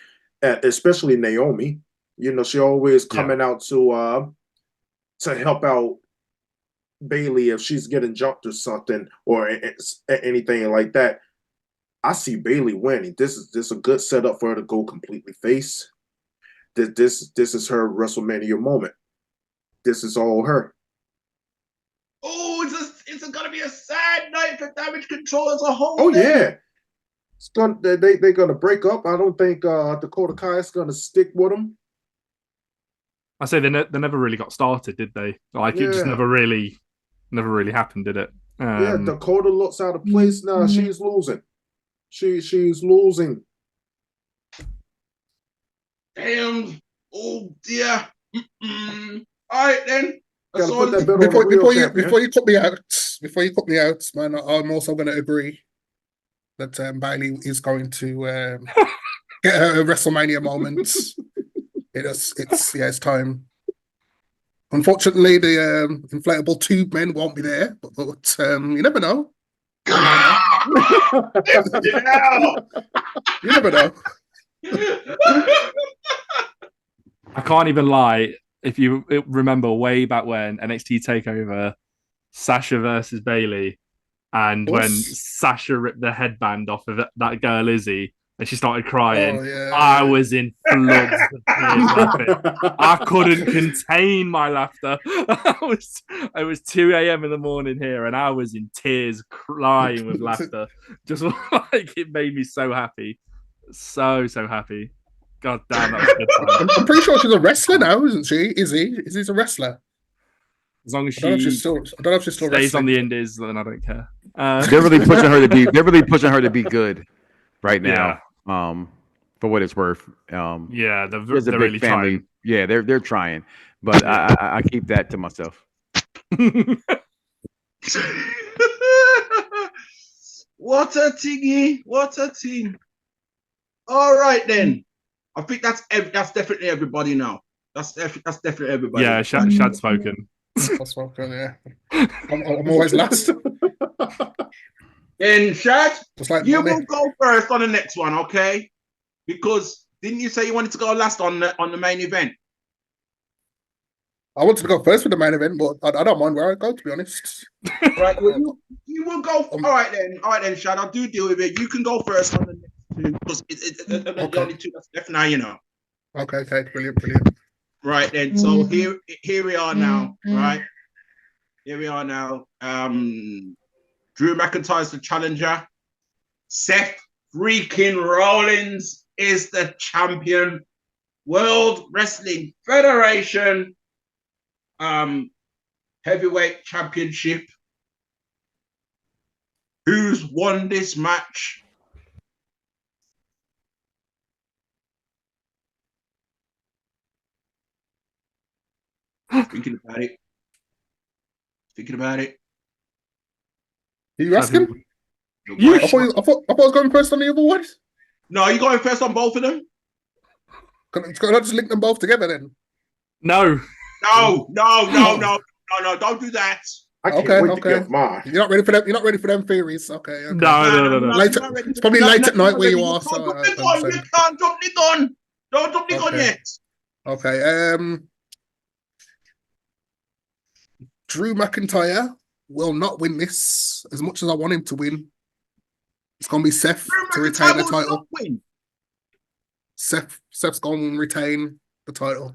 Especially Naomi. You know, she always coming out to help out Bayley if she's getting jumped or something or anything like that. I see Bayley winning. This is a good setup for her to go completely face. This is her WrestleMania moment. This is all her. Oh, it's gonna be a sad night for Damage Control as a whole. Oh yeah, they're gonna break up. I don't think Dakota Kai is gonna stick with them. I say they never really got started, did they? Like it just never really happened, did it? Yeah, Dakota looks out of place now. She's losing. She's losing. Damn. Oh dear. All right then. Before you cut me out, man, I'm also going to agree that Bayley is going to get a WrestleMania moment. It's time. Unfortunately, the inflatable tube men won't be there, but you never know. You never know. I can't even lie. If you remember way back when NXT TakeOver, Sasha versus Bayley, and when Sasha ripped the headband off of that girl Izzy, and she started crying, I was in floods of tears laughing. I couldn't contain my laughter. It was 2 a.m. in the morning here, and I was in tears, crying with laughter. Just like it made me so happy, so happy. God damn, that was a good time. I'm pretty sure she's a wrestler now, isn't she? Izzy's a wrestler. As long as she I don't know if she's still stays on the indies, then I don't care. They're really pushing her to be good right now. Yeah. For what it's worth. Yeah, they're really trying. Yeah, they're trying, but I keep that to myself. What a thingy! What a thing! All right then. I think that's definitely everybody now. That's definitely everybody. Yeah, Shad's spoken. I've spoken, yeah. I'm always last. And Shad, like you will go first on the next one, okay? Because didn't you say you wanted to go last on the main event? I wanted to go first with the main event, but I don't mind where I go, to be honest. Right, well, you will go. All right then, Shad. I'll deal with it. You can go first on the next two because it's the only two that's left now. You know. Okay, brilliant. Right then. So here we are now. Right. Here we are now. Drew McIntyre's the challenger. Seth freaking Rollins is the champion. World Wrestling Federation heavyweight championship. Who's won this match? Thinking about it. Are you asking? I thought I was going first on the other ones. No, are you going first on both of them? Can I just link them both together then? No. No, don't do that. I can't wait to get mine. You're not ready for them. You're not ready for them theories. Okay. No. Late, it's probably late at night where you are. So You can't drop the gun. Don't drop the gun yet. Okay. Drew McIntyre will not win this as much as I want him to win. It's gonna be Seth to retain the title. Seth's gonna retain the title.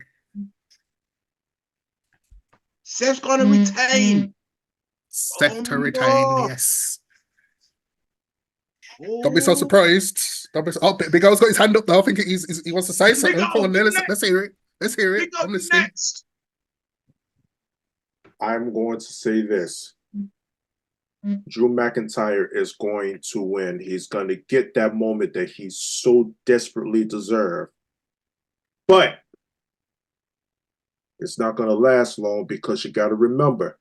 Seth's gonna retain. Seth to retain, yes. Don't be so surprised. Big O's got his hand up though. I think he wants to say something. Come on, let's hear it. Let's hear it. I'm listening. Next. I'm going to say this. Drew McIntyre is going to win. He's going to get that moment that he so desperately deserved. But it's not going to last long because you got to remember,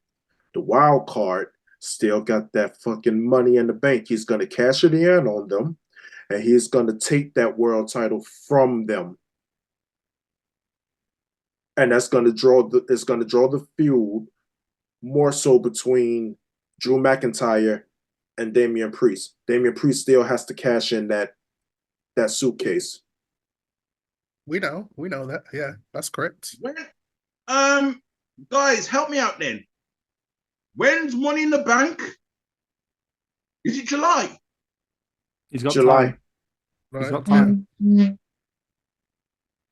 the wild card still got that fucking money in the bank. He's going to cash it in on them, and he's going to take that world title from them. And that's going to draw the feud more so between Drew McIntyre and Damian Priest. Damian Priest still has to cash in that suitcase. We know that. Yeah, that's correct. Guys, help me out then. When's Money in the Bank? Is it July? He's got July. time. He's got time.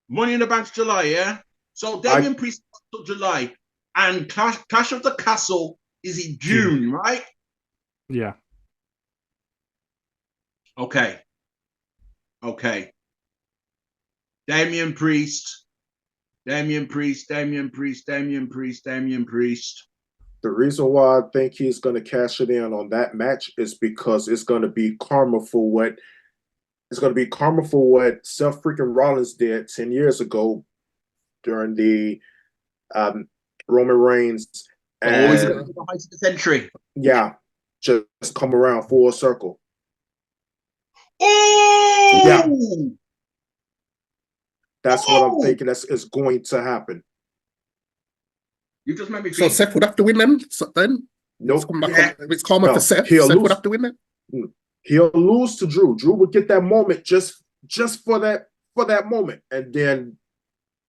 Money in the Bank's July, yeah? So Damian Priest July. And Clash of the Castle is in June, right? Yeah. Okay. Damian Priest. The reason why I think he's going to cash it in on that match is because it's going to be karma for what Seth freaking Rollins did 10 years ago during the Roman Reigns and the height of the century. Yeah, just come around full circle. Oh, yeah, that's what I'm thinking. Is going to happen. You just made me. So Seth would have to win then. Nope. If it's karma for Seth, Seth would have to win it. He'll lose to Drew. Drew would get that moment just for that moment, and then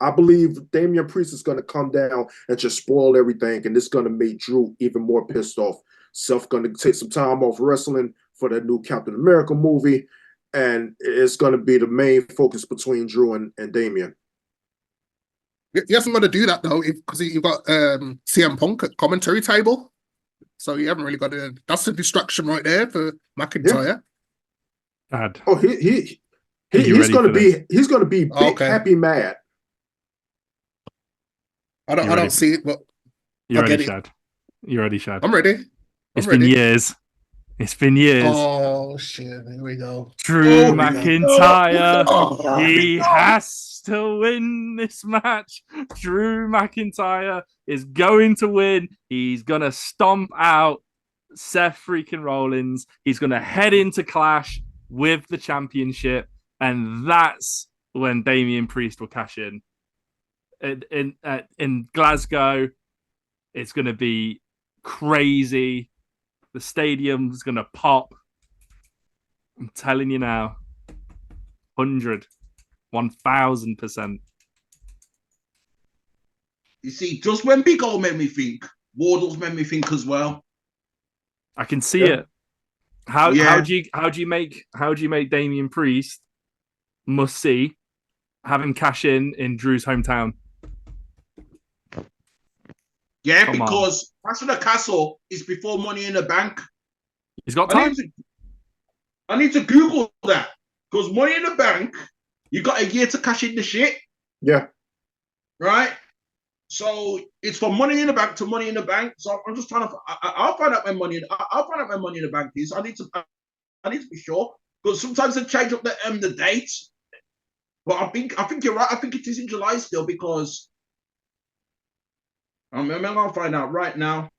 I believe Damian Priest is going to come down and just spoil everything, and it's going to make Drew even more pissed off. Seth going to take some time off wrestling for that new Captain America movie, and it's going to be the main focus between Drew and Damian. He hasn't got to do that though, because you've got CM Punk at commentary table, so you haven't really got to. That's a distraction right there for McIntyre. Yeah. Oh, he's going to be big happy mad. I don't see it, but you're ready, Shad. You're ready, Shad. I'm ready. It's been years. Oh shit! Here we go. Drew McIntyre. He has to win this match. Drew McIntyre is going to win. He's gonna stomp out Seth freaking Rollins. He's gonna head into Clash with the championship, and that's when Damian Priest will cash in. In Glasgow, it's going to be crazy. The stadium's going to pop. I'm telling you now. 1000%. You see, just when Big O made me think, Wardle's made me think as well. I can see it. How do you make Damian Priest must see, have him cash in Drew's hometown? Yeah, because Clash of the Castle is before Money in the Bank. He's got time. I need to Google that, because Money in the Bank, you got a year to cash in the shit. Yeah. Right? So it's from Money in the Bank to Money in the Bank. So I'm just trying to. I'll find out when Money in the Bank is. I need to be sure, because sometimes they change up the dates. But I think you're right. I think it is in July still, because I'm gonna find out right now.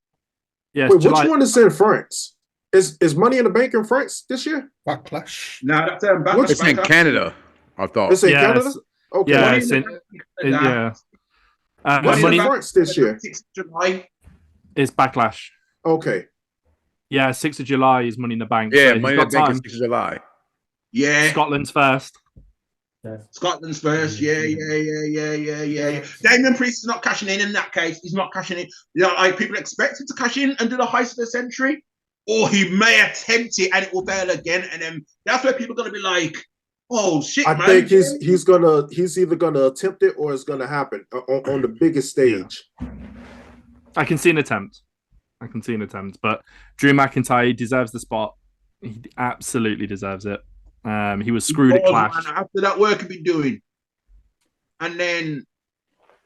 Yeah. Wait, which one is in France? Is Money in the Bank in France this year? Backlash. No, that's it's in Canada. I thought it's in Canada. Okay. Yeah, Money in it's the in, Bank it- yeah. What's Money in the the Bank fronts this year? 6th of July. It's Backlash. Okay. Yeah, 6th of July is Money in the Bank. Yeah, so Money he's in the got Bank is time. 6th of July. Yeah. Scotland's first. Scotland's first. Yeah. Damien Priest is not cashing in that case. He's not cashing in. You know, like people expect him to cash in and do the heist of the century, or he may attempt it and it will fail again. And then that's where people are going to be like, oh, shit, I man. think he's either gonna attempt it or it's gonna happen on the biggest stage. I can see an attempt. But Drew McIntyre deserves the spot. He absolutely deserves it. He was screwed at Clash. Man, after that work he'll be doing. And then,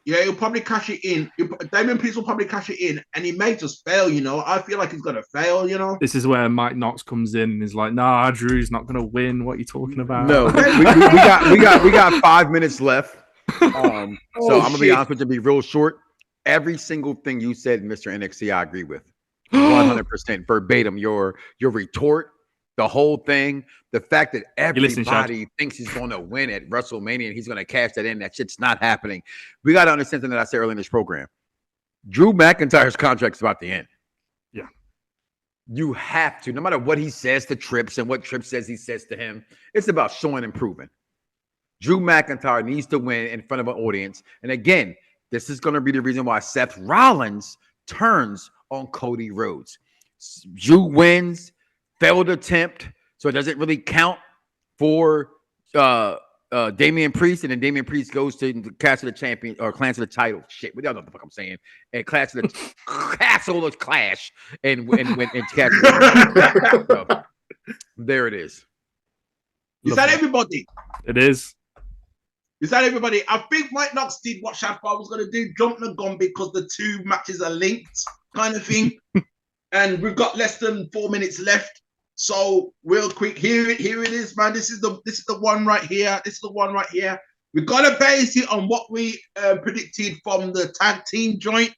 yeah, he'll probably cash it in. Damien Priest will probably cash it in, and he may just fail, you know. I feel like he's going to fail, you know. This is where Mike Knoxxx comes in and is like, nah, Drew's not going to win. What are you talking about? No, we got 5 minutes left. So I'm gonna be honest with you, be real short. Every single thing you said, Mr. NXT, I agree with 100% verbatim. Your retort, the whole thing, the fact that everybody thinks he's going to win at WrestleMania and he's going to cash that in. That shit's not happening. We got to understand something that I said earlier in this program. Drew McIntyre's contract is about to end. Yeah. You have to, no matter what he says to Trips and what Trips says he says to him, it's about showing and proving. Drew McIntyre needs to win in front of an audience. And again, this is going to be the reason why Seth Rollins turns on Cody Rhodes. Drew wins, failed attempt, so it doesn't really count for Damian Priest, and then Damian Priest goes to Clash of the Champion or Clash of the Title. Shit, what y'all know what the fuck I'm saying? And Clash of the Castle of Clash and catch. So, there it is. Is that everybody? It is. Is that everybody? I think Mike Knoxxx did what Shadfather was going to do, jump the gun because the two matches are linked, kind of thing. And we've got less than 4 minutes left. So real quick, here it is, man. This is the one right here. This is the one right here. We got to base it on what we predicted from the tag team joint.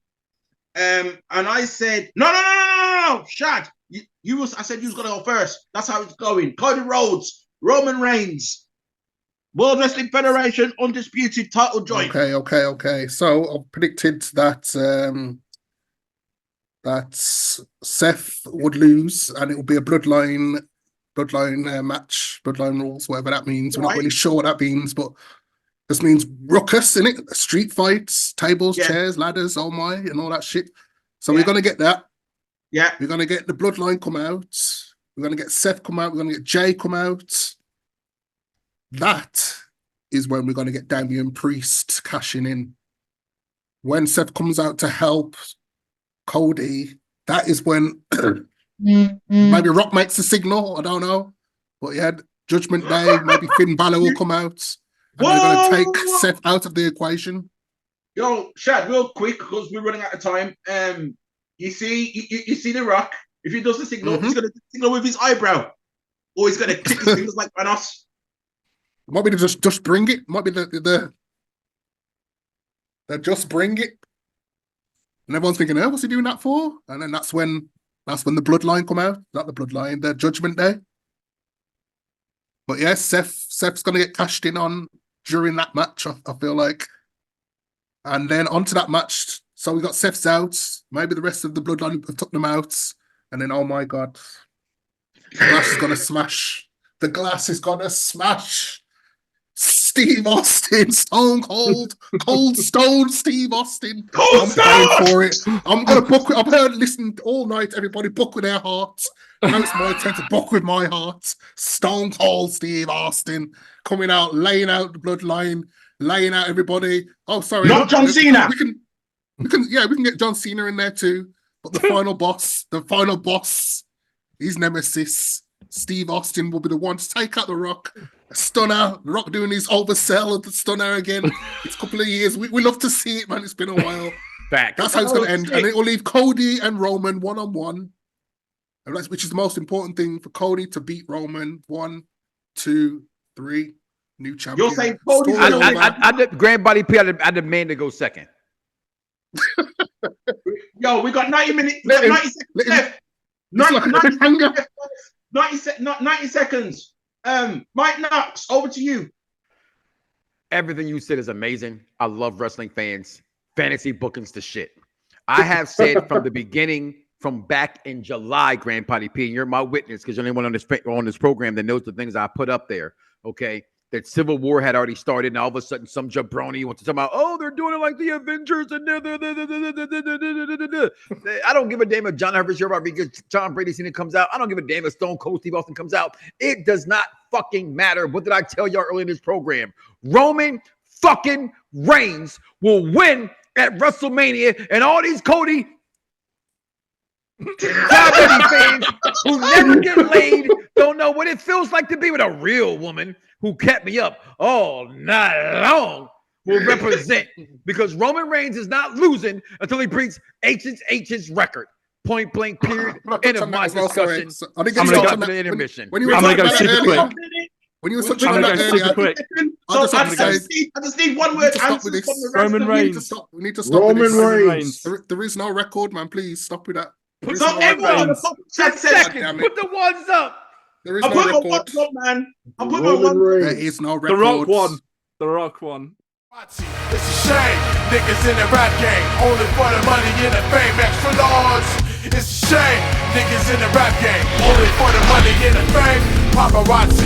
And I said, no, Shad. I said you was gonna go first. That's how it's going. Cody Rhodes, Roman Reigns. World Wrestling Federation undisputed title joint. Okay. So I predicted that that Seth would lose, and it will be a bloodline match, bloodline rules, whatever that means. We're not really sure what that means, but this means ruckus, innit? Street fights, tables, chairs, ladders, oh my, and all that shit. So we're gonna get that. Yeah. We're gonna get the bloodline come out. We're gonna get Seth come out. We're gonna get Jay come out. That is when we're going to get Damian Priest cashing in. When Seth comes out to help Cody, that is when maybe Rock makes a signal. I don't know. But yeah, Judgment Day, maybe Finn Balor will come out. And they're going to take Seth out of the equation. Yo, Shad, real quick, because we're running out of time. You see the Rock. If he does the signal, he's going to signal with his eyebrow. Or he's going to click his fingers like Thanos. Might be the just bring it. Might be the just bring it. And everyone's thinking, oh, what's he doing that for? And then that's when the bloodline come out. Not the bloodline, the Judgment Day. But yeah, Seth's gonna get cashed in on during that match, I feel like. And then onto that match. So we got Seth's out. Maybe the rest of the bloodline have took them out. And then, oh my God, the glass is gonna smash. The glass is gonna smash. Steve Austin, Stone Cold Stone Steve Austin. I'm going for it. I'm gonna book it. I've heard, listen all night. Everybody book with their hearts. Now it's my turn to book with my heart. Stone Cold Steve Austin coming out, laying out the bloodline, laying out everybody. Oh, sorry, not John Cena. We can get John Cena in there too. But the final boss, his nemesis, Steve Austin, will be the one to take out The Rock. Stunner, The Rock doing his oversell of the Stunner again. It's a couple of years. We love to see it, man. It's been a while. Back. That's how it's going to end. And it will leave Cody and Roman one-on-one. Which is the most important thing for Cody to beat Roman. 1, 2, 3. New champion. You're saying Cody? I Grand Body P, I demand to go second. Yo, we got 90 minutes. 90 seconds left. 90 seconds. Mike Knoxxx, over to you. everything you said is amazing. I love wrestling fans. Fantasy booking's the shit. I have said from the beginning, from back in July, Grandpa P, and you're my witness because you're the only one on this program that knows the things I put up there. Okay, that Civil War had already started, and all of a sudden, some jabroni wants to talk about, oh, they're doing it like the Avengers, and I don't give a damn if John Herbert Rodriguez, John Brady Cena comes out. I don't give a damn if Stone Cold Steve Austin comes out. It does not fucking matter. What did I tell y'all earlier in this program? Roman fucking Reigns will win at WrestleMania, and all these Cody fans who never get laid don't know what it feels like to be with a real woman who kept me up all night long will represent, because Roman Reigns is not losing until he breaks H's record. Point blank, period. End of my discussion. I'm I'm going to go to the intermission. When you were I'm gonna talking go about super that quick. earlier, when you were I'm touching on gonna that go super earlier, quick. So I I just need one word. stop with Answers this. from the Roman wrestling. Reigns. we need to stop with Roman this. Reigns. There is no record, man. Please stop with that. There is So no everyone on the record. chat said, Seconds. damn it. Put the ones up. There is I no put my record. watch on, man. I put my Roman one. There Reigns. is no The Rock record. one. The Rock one. It's a shame, niggas in the rap game, only for the money and the fame, extra large. It's a shame, niggas in the rap game, only for the money and the fame. Paparazzi,